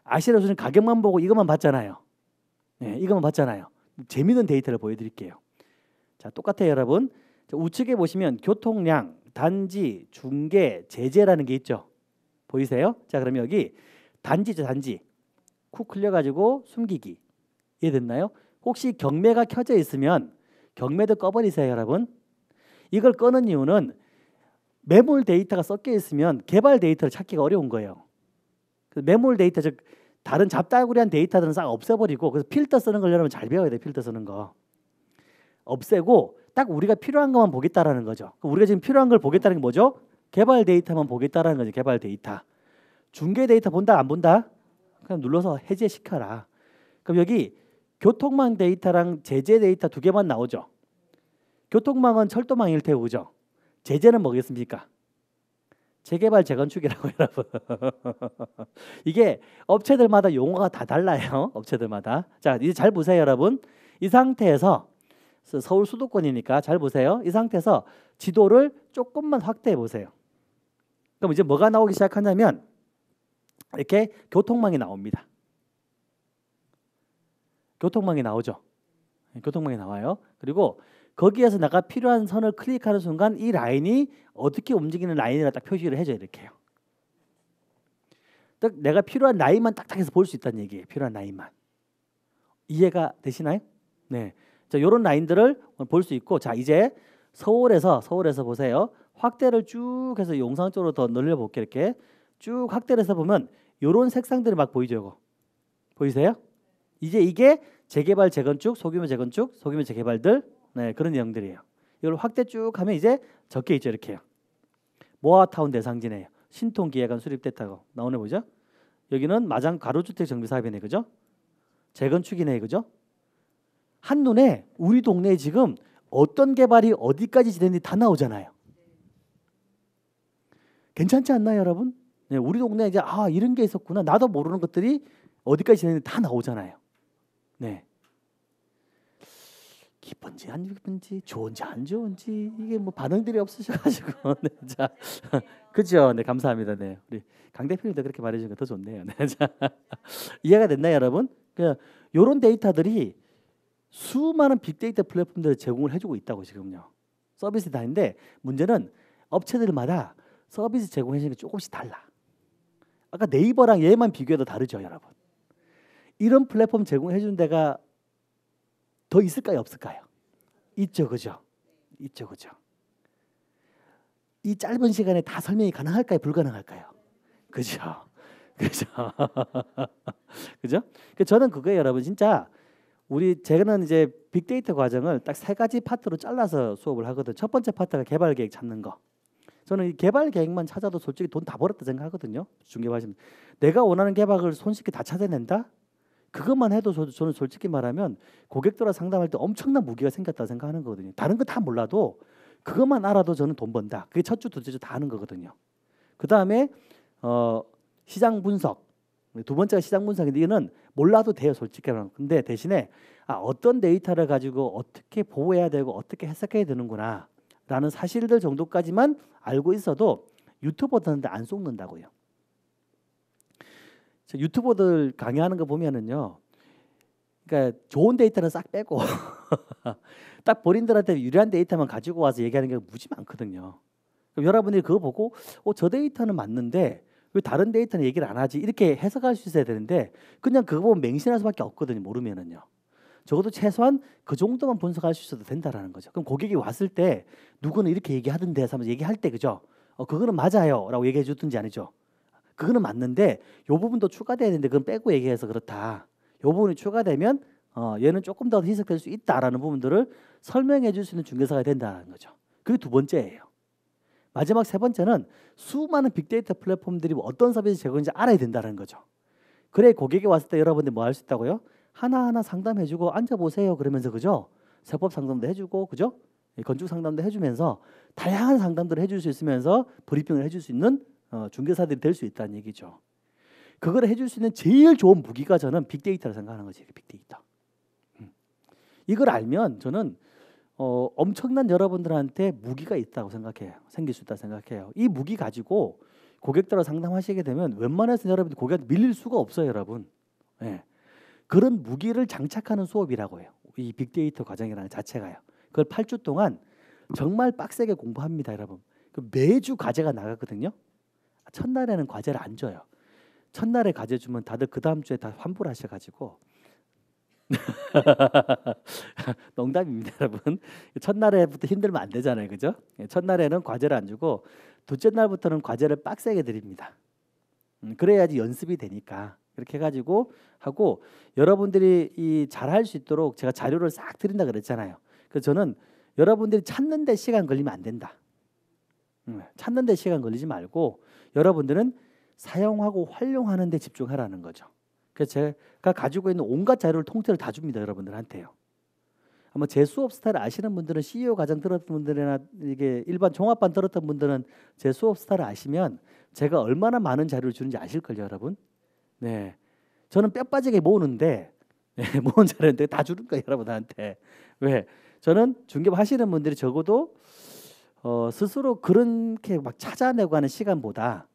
아실에서는 가격만 보고 이것만 봤잖아요. 네, 이것만 봤잖아요. 재미있는 데이터를 보여드릴게요. 자, 똑같아요, 여러분. 자, 우측에 보시면 교통량, 단지, 중개, 제재라는 게 있죠. 보이세요? 자, 그러면 여기 단지죠, 단지. 쿡 흘려가지고 숨기기. 이해됐나요? 혹시 경매가 켜져 있으면 경매도 꺼버리세요, 여러분. 이걸 끄는 이유는 매물 데이터가 섞여 있으면 개발 데이터를 찾기가 어려운 거예요. 매물 데이터, 즉 다른 잡다구리한 데이터들은 싹 없애버리고, 그래서 필터 쓰는 걸 여러분 잘 배워야 돼요. 필터 쓰는 거 없애고 딱 우리가 필요한 것만 보겠다라는 거죠. 우리가 지금 필요한 걸 보겠다는 게 뭐죠? 개발 데이터만 보겠다라는 거죠. 개발 데이터. 중개 데이터 본다 안 본다? 그냥 눌러서 해제시켜라. 그럼 여기 교통망 데이터랑 제재 데이터 두 개만 나오죠. 교통망은 철도망일 테고, 그죠? 제재는 뭐겠습니까? 재개발 재건축이라고 여러분. 이게 업체들마다 용어가 다 달라요. 업체들마다. 자, 이제 잘 보세요, 여러분. 이 상태에서 서울 수도권이니까 잘 보세요. 이 상태에서 지도를 조금만 확대해 보세요. 그럼 이제 뭐가 나오기 시작하냐면 이렇게 교통망이 나옵니다. 교통망이 나오죠. 교통망이 나와요. 그리고 거기에서 내가 필요한 선을 클릭하는 순간 이 라인이 어떻게 움직이는 라인이라 딱 표시를 해줘요. 이렇게요. 딱 내가 필요한 라인만 딱딱해서 볼 수 있다는 얘기예요. 필요한 라인만. 이해가 되시나요? 네. 자, 요런 라인들을 볼 수 있고, 자, 이제 서울에서 보세요. 확대를 쭉 해서 용산 쪽으로 더 늘려 볼게요. 이렇게 쭉 확대를 해서 보면 요런 색상들이 막 보이죠. 이거. 보이세요? 이제 이게 재개발, 재건축, 소규모 재건축, 소규모 재개발들, 네, 그런 내용들이에요. 이걸 확대 쭉 하면 이제 적혀 있죠. 이렇게요. 모아타운 대상지네요. 신통기획안 수립됐다고 나오네. 보죠? 여기는 마장 가로주택 정비 사업이네. 그죠? 재건축이네. 그죠? 한눈에 우리 동네에 지금 어떤 개발이 어디까지 진행이 다 나오잖아요. 괜찮지 않나요, 여러분? 네, 우리 동네에 이제 이런 게 있었구나. 나도 모르는 것들이 어디까지 진행이 다 나오잖아요. 네. 기쁜지 안 기쁜지, 좋은지 안 좋은지, 이게 뭐 반응들이 없으셔가지고. 네, 자, 그죠? 네, 감사합니다. 네, 우리 강 대표님도 그렇게 말해주니까 더 좋네요. 네, 자, 이해가 됐나요, 여러분? 그냥 이런 데이터들이 수많은 빅데이터 플랫폼들을 제공을 해주고 있다고 지금요. 서비스 다인데 문제는 업체들마다 서비스 제공해주는 게 조금씩 달라. 아까 네이버랑 얘만 비교해도 다르죠, 여러분. 이런 플랫폼 제공해주는 데가 더 있을까요, 없을까요? 있죠, 그죠? 있죠, 그죠? 이 짧은 시간에 다 설명이 가능할까요, 불가능할까요? 그죠? 그죠? 그죠? 저는 그거예요, 여러분. 진짜 제가는 이제 빅데이터 과정을 딱 세 가지 파트로 잘라서 수업을 하거든. 첫 번째 파트가 개발 계획 찾는 거. 저는 이 개발 계획만 찾아도 솔직히 돈 다 벌었다 생각하거든요. 중개하시면 내가 원하는 개발을 손쉽게 다 찾아낸다. 그것만 해도 저는 솔직히 말하면 고객들과 상담할 때 엄청난 무기가 생겼다 생각하는 거거든요. 다른 거 다 몰라도 그것만 알아도 저는 돈 번다. 그게 첫 주, 둘째 주 다 하는 거거든요. 그 다음에 시장 분석. 두 번째가 시장 분석인데 이거는 몰라도 돼요, 솔직히 말하면. 근데 대신에 어떤 데이터를 가지고 어떻게 보호해야 되고 어떻게 해석해야 되는구나 라는 사실들 정도까지만 알고 있어도 유튜버들한테 안 속는다고요. 유튜버들 강의하는 거 보면은요, 그러니까 좋은 데이터는 싹 빼고 딱 본인들한테 유리한 데이터만 가지고 와서 얘기하는 게 무지 많거든요. 그럼 여러분들이 그거 보고 저 데이터는 맞는데 왜 다른 데이터는 얘기를 안 하지? 이렇게 해석할 수 있어야 되는데 그냥 그거 보면 맹신할 수밖에 없거든요. 모르면은요. 적어도 최소한 그 정도만 분석할 수 있어도 된다라는 거죠. 그럼 고객이 왔을 때 누구는 이렇게 얘기하던데 하면서 얘기할 때 그죠? 그거는 맞아요라고 얘기해 주든지 아니죠. 그거는 맞는데 요 부분도 추가돼야 되는데 그건 빼고 얘기해서 그렇다. 요 부분이 추가되면 얘는 조금 더 희석될 수 있다라는 부분들을 설명해 줄 수 있는 중개사가 된다는 거죠. 그게 두 번째예요. 마지막 세 번째는 수많은 빅데이터 플랫폼들이 어떤 서비스 제공인지 알아야 된다는 거죠. 그래 고객이 왔을 때 여러분들이 뭐 할 수 있다고요? 하나하나 상담해주고 앉아보세요 그러면서 그죠? 세법 상담도 해주고 그죠? 건축 상담도 해주면서 다양한 상담들을 해줄 수 있으면서 브리핑을 해줄 수 있는 중개사들이 될 수 있다는 얘기죠. 그걸 해줄 수 있는 제일 좋은 무기가 저는 빅데이터라고 생각하는 거지. 빅데이터. 이걸 알면 저는 엄청난 여러분들한테 무기가 있다고 생각해요. 생길 수 있다고 생각해요. 이 무기 가지고 고객들과 상담하시게 되면 웬만해서 여러분들 고객한테 밀릴 수가 없어요, 여러분. 네. 그런 무기를 장착하는 수업이라고 해요. 이 빅데이터 과정이라는 자체가요. 그걸 8주 동안 정말 빡세게 공부합니다, 여러분. 매주 과제가 나가거든요. 첫날에는 과제를 안 줘요. 첫날에 과제 주면 다들 그 다음 주에 다 환불 하셔가지고 농담입니다, 여러분. 첫날에부터 힘들면 안 되잖아요, 그죠? 첫날에는 과제를 안 주고 둘째 날부터는 과제를 빡세게 드립니다. 그래야지 연습이 되니까 그렇게 해가지고 하고 여러분들이 이 잘할 수 있도록 제가 자료를 싹 드린다 그랬잖아요. 그래서 저는 여러분들이 찾는 데 시간 걸리면 안 된다. 찾는 데 시간 걸리지 말고 여러분들은 사용하고 활용하는 데 집중하라는 거죠. 그래서 제가 가지고 있는 온갖 자료를 통째로 다 줍니다, 여러분들한테요. 아마 제 수업 스타일 아시는 분들은 CEO 과정 들었던 분들이나 이게 일반 종합반 들었던 분들은 제 수업 스타일 아시면 제가 얼마나 많은 자료를 주는지 아실걸요, 여러분. 네, 저는 뼈 빠지게 모으는데 모은 자료인데 다 주는 거예요, 여러분한테. 왜? 저는 중개업 하시는 분들이 적어도 스스로 그렇게 막 찾아내고 하는 시간보다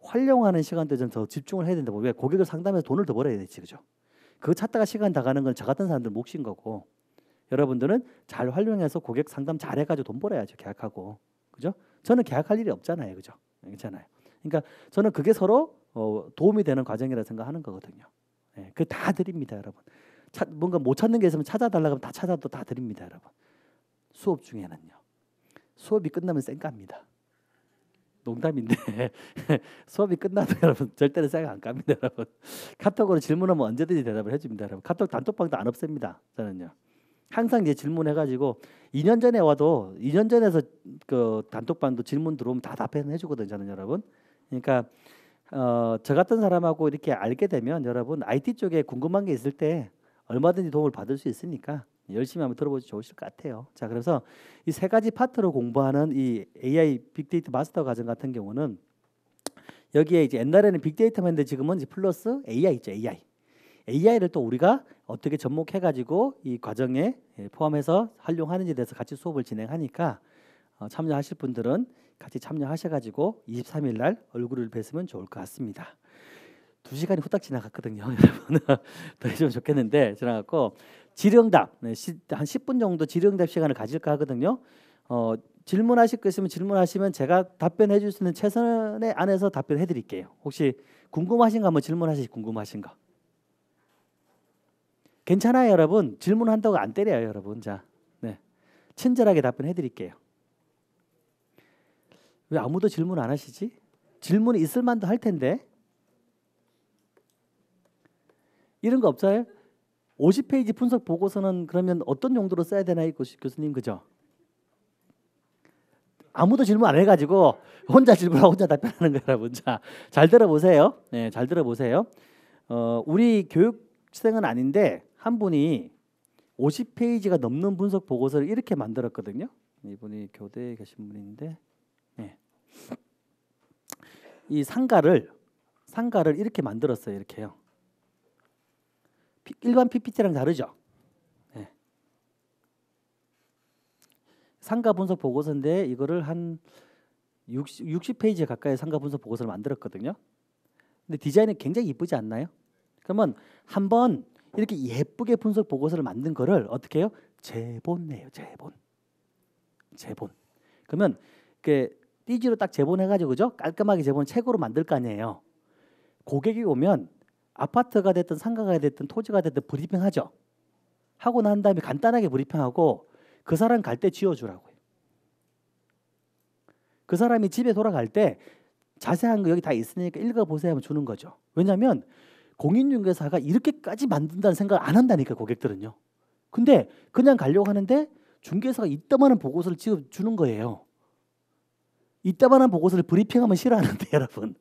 활용하는 시간대 좀 더 집중을 해야 된다고. 왜? 고객을 상담해서 돈을 더 벌어야 되지, 그죠? 그거 찾다가 시간 다 가는 건 저 같은 사람들 몫인 거고, 여러분들은 잘 활용해서 고객 상담 잘 해가지고 돈 벌어야죠, 계약하고, 그죠? 저는 계약할 일이 없잖아요, 그죠? 괜찮아요. 그러니까 저는 그게 서로 도움이 되는 과정이라 생각하는 거거든요. 네, 그 다 드립니다, 여러분. 뭔가 못 찾는 게 있으면 찾아달라고 하면 다 찾아도 다 드립니다, 여러분. 수업 중에는요. 수업이 끝나면 쌩갑니다. 농담인데 수업이 끝나도 여러분 절대로 생각 안 갑니다, 여러분. 카톡으로 질문하면 언제든지 대답을 해줍니다, 여러분. 카톡 단톡방도 안 없앱니다, 저는요. 항상 이제 질문해가지고 2년 전에 와도 2년 전에서 그 단톡방도 질문 들어오면 다 답변해주거든요, 저는 여러분. 그러니까 저 같은 사람하고 이렇게 알게 되면 여러분 IT 쪽에 궁금한 게 있을 때 얼마든지 도움을 받을 수 있으니까 열심히 한번 들어보시 좋으실 것 같아요. 자, 그래서 이 세 가지 파트로 공부하는 이 AI 빅데이터 마스터 과정 같은 경우는 여기에 이제 옛날에는 빅데이터만 했는데 지금은 이제 플러스 AI 있죠, AI. AI를 또 우리가 어떻게 접목해가지고 이 과정에 포함해서 활용하는지에 대해서 같이 수업을 진행하니까 참여하실 분들은 같이 참여하셔가지고 23일 날 얼굴을 뵀으면 좋을 것 같습니다. 2시간이 후딱 지나갔거든요, 여러분. 더 해주면 좋겠는데 지나갔고 질의응답 한 10분 정도 질의응답 시간을 가질까 하거든요. 질문하실 거 있으면 질문하시면 제가 답변해 줄 수 있는 최선의 안에서 답변해 드릴게요. 혹시 궁금하신 거 한번 질문하시죠. 궁금하신 거. 괜찮아요, 여러분. 질문한다고 안 때려요, 여러분. 자, 네, 친절하게 답변해 드릴게요. 왜 아무도 질문 안 하시지? 질문이 있을 만도 할 텐데. 이런 거 없어요? 50페이지 분석 보고서는 그러면 어떤 용도로 써야 되나요, 교수님, 그죠? 아무도 질문 안 해가지고 혼자 질문하고 혼자 답변하는 거예요, 여러분. 자, 잘 들어보세요. 네, 잘 들어보세요. 우리 교육생은 아닌데 한 분이 50페이지가 넘는 분석 보고서를 이렇게 만들었거든요. 이분이 교대에 계신 분인데, 네. 이 상가를 이렇게 만들었어요, 이렇게요. 일반 PPT랑 다르죠. 네. 상가 분석 보고서인데 이거를 한 60페이지 가까이 상가 분석 보고서를 만들었거든요. 근데 디자인이 굉장히 이쁘지 않나요? 그러면 한번 이렇게 예쁘게 분석 보고서를 만든 거를 어떻게 해요? 제본해요, 제본. 그러면 이렇게 띠지로 딱 제본해가지고, 그죠? 깔끔하게 제본 책으로 만들 거 아니에요. 고객이 오면 아파트가 됐든 상가가 됐든 토지가 됐든 브리핑하죠. 하고 난 다음에 간단하게 브리핑하고 그 사람 갈 때 지어주라고요. 그 사람이 집에 돌아갈 때 자세한 거 여기 다 있으니까 읽어보세요 하면 주는 거죠. 왜냐하면 공인중개사가 이렇게까지 만든다는 생각을 안 한다니까, 고객들은요. 근데 그냥 가려고 하는데 중개사가 이따만한 보고서를 주는 거예요. 이따만한 보고서를 브리핑하면 싫어하는데 여러분,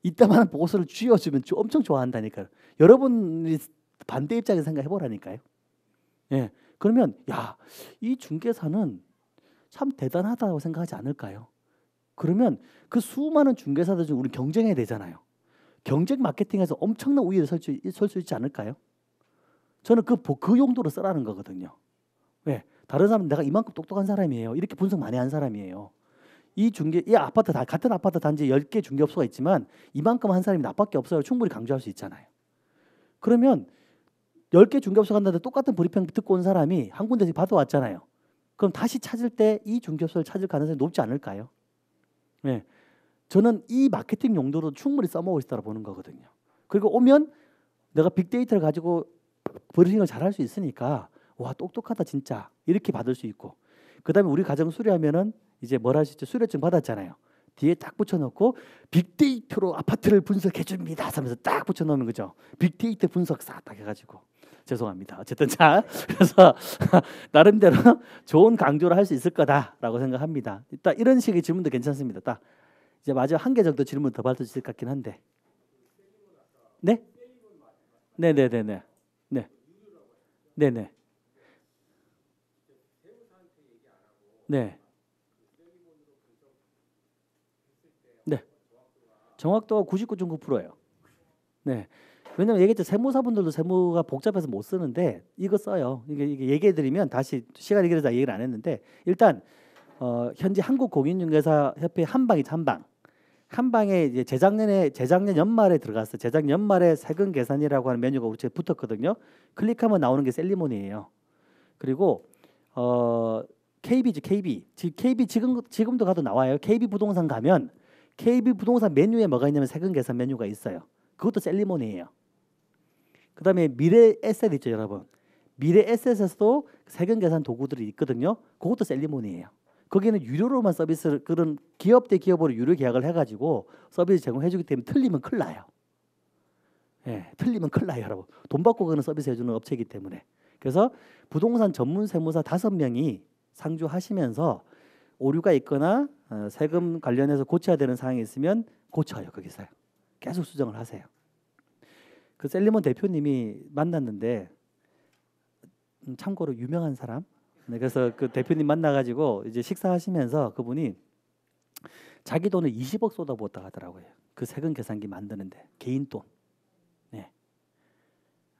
이따만한 보고서를 쥐어주면 엄청 좋아한다니까요. 여러분이 반대 입장에서 생각해 보라니까요. 예, 그러면 야, 이 중개사는 참 대단하다고 생각하지 않을까요? 그러면 그 수많은 중개사들 중 우리 경쟁해야 되잖아요. 경쟁 마케팅에서 엄청난 우위에 설 수 있지 않을까요? 저는 그 용도로 쓰라는 거거든요. 왜? 다른 사람은 내가 이만큼 똑똑한 사람이에요, 이렇게 분석 많이 한 사람이에요. 이 아파트 같은 아파트 단지에 10개 중개업소가 있지만 이만큼 한 사람이 나밖에 없어요. 충분히 강조할 수 있잖아요. 그러면 10개 중개업소 갔는데 똑같은 브리핑 듣고 온 사람이 한 군데씩 받아왔잖아요. 그럼 다시 찾을 때 이 중개업소를 찾을 가능성이 높지 않을까요? 네. 저는 이 마케팅 용도로 충분히 써먹을 수 있다고 보는 거거든요. 그리고 오면 내가 빅데이터를 가지고 브리핑을 잘할 수 있으니까 와 똑똑하다 진짜 이렇게 받을 수 있고 그다음에 우리 가정 수리하면은 이제 뭘 하시죠? 수료증 받았잖아요. 뒤에 딱 붙여놓고 빅데이터로 아파트를 분석해 줍니다 하면서 딱 붙여놓는 거죠. 빅데이터 분석사 딱 해가지고 죄송합니다. 어쨌든 자 그래서 나름대로 좋은 강조를 할 수 있을 거다라고 생각합니다. 일단 이런 식의 질문도 괜찮습니다. 딱 이제 마지막 한 개 정도 질문 더 받을 수 있을 것 같긴 한데 네? 네네네네 네 네네 네 네 정확도가 99.9%예요. 네. 왜냐면 얘기했죠. 세무사분들도 세무가 복잡해서 못 쓰는데 이거 써요. 이게 얘기해드리면 다시 시간이 길어서 얘기를 안 했는데 일단 현재 한국공인중개사협회 한방이 한방. 한방에 이제 재작년 연말에 들어갔어요. 재작년 연말에 세금 계산이라고 하는 메뉴가 우리 집에 붙었거든요. 클릭하면 나오는 게 셀리몬이에요. 그리고 KB죠. KB 지금도 가도 나와요. KB 부동산 가면 KB 부동산 메뉴에 뭐가 있냐면 세금 계산 메뉴가 있어요. 그것도 셀리몬이에요. 그다음에 미래 에셋 있죠, 여러분. 미래 에셋에서도 세금 계산 도구들이 있거든요. 그것도 셀리몬이에요. 거기는 유료로만 서비스를 그런 기업 대 기업으로 유료 계약을 해가지고 서비스 제공해주기 때문에 틀리면 큰일 나요. 예, 틀리면 큰일 나요, 여러분. 돈 받고 그런 서비스 해주는 업체이기 때문에. 그래서 부동산 전문 세무사 5명이 상주하시면서 오류가 있거나 세금 관련해서 고쳐야 되는 사항이 있으면 고쳐요, 거기서요. 계속 수정을 하세요. 그 셀리몬 대표님이 만났는데 참고로 유명한 사람. 네, 그래서 그 대표님 만나가지고 이제 식사하시면서 그분이 자기 돈을 20억 쏟아부었다 하더라고요. 그 세금 계산기 만드는데 개인 돈. 네.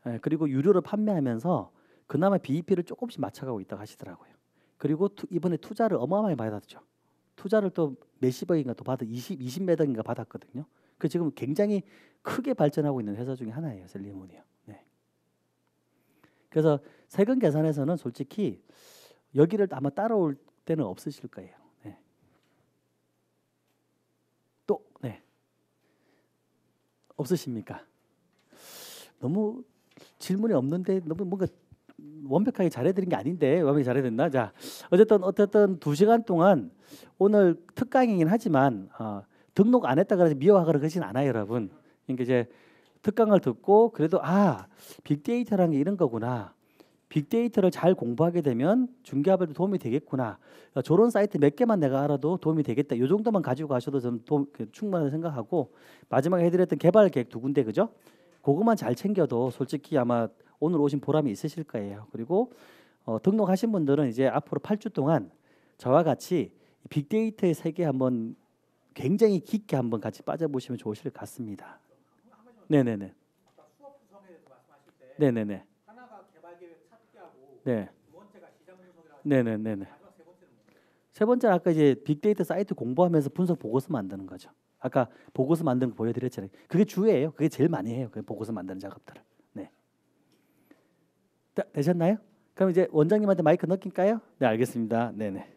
네, 그리고 유료로 판매하면서 그나마 BEP를 조금씩 맞춰가고 있다고 하시더라고요. 그리고 이번에 투자를 어마어마하게 받았죠. 투자를 또 몇십억인가 또 받아 20몇 억인가 받았거든요. 그 지금 굉장히 크게 발전하고 있는 회사 중에 하나예요, 셀리몬이요. 네. 그래서 세금 계산에서는 솔직히 여기를 아마 따라올 때는 없으실 거예요. 네. 또 네. 없으십니까? 너무 질문이 없는데 너무 뭔가 완벽하게 잘해드린 게 아닌데 완벽히 잘해드렸나? 자, 어쨌든 2시간 동안 오늘 특강이긴 하지만 등록 안 했다 그래서 미워하거나 그러진 않아요, 여러분. 그러니까 이제 특강을 듣고 그래도 빅데이터라는 게 이런 거구나. 빅데이터를 잘 공부하게 되면 중개업에도 도움이 되겠구나. 저런 사이트 몇 개만 내가 알아도 도움이 되겠다. 이 정도만 가지고 가셔도 저는 충분하다고 생각하고 마지막에 해드렸던 개발 계획 2군데 그죠? 그것만 잘 챙겨도 솔직히 아마 오늘 오신 보람이 있으실 거예요. 그리고 등록하신 분들은 이제 앞으로 8주 동안 저와 같이 빅데이터의 세계 한번 굉장히 깊게 한번 같이 빠져보시면 좋으실 것 같습니다. 네네네. 아까 수업 구성에 대해서 말씀하실 때 네네네. 하나가 개발 계획 찾기하고 네. 두 번째가 시장 분석이라고 네네네네. 마지막 세 번째는 뭐예요? 세 번째는 아까 이제 빅데이터 사이트 공부하면서 분석 보고서 만드는 거죠. 아까 보고서 만드는 거 보여드렸잖아요. 그게 주예요. 그게 제일 많이 해요. 그 보고서 만드는 작업들을. 네. 되셨나요? 그럼 이제 원장님한테 마이크 넘길까요? 네, 알겠습니다. 네네.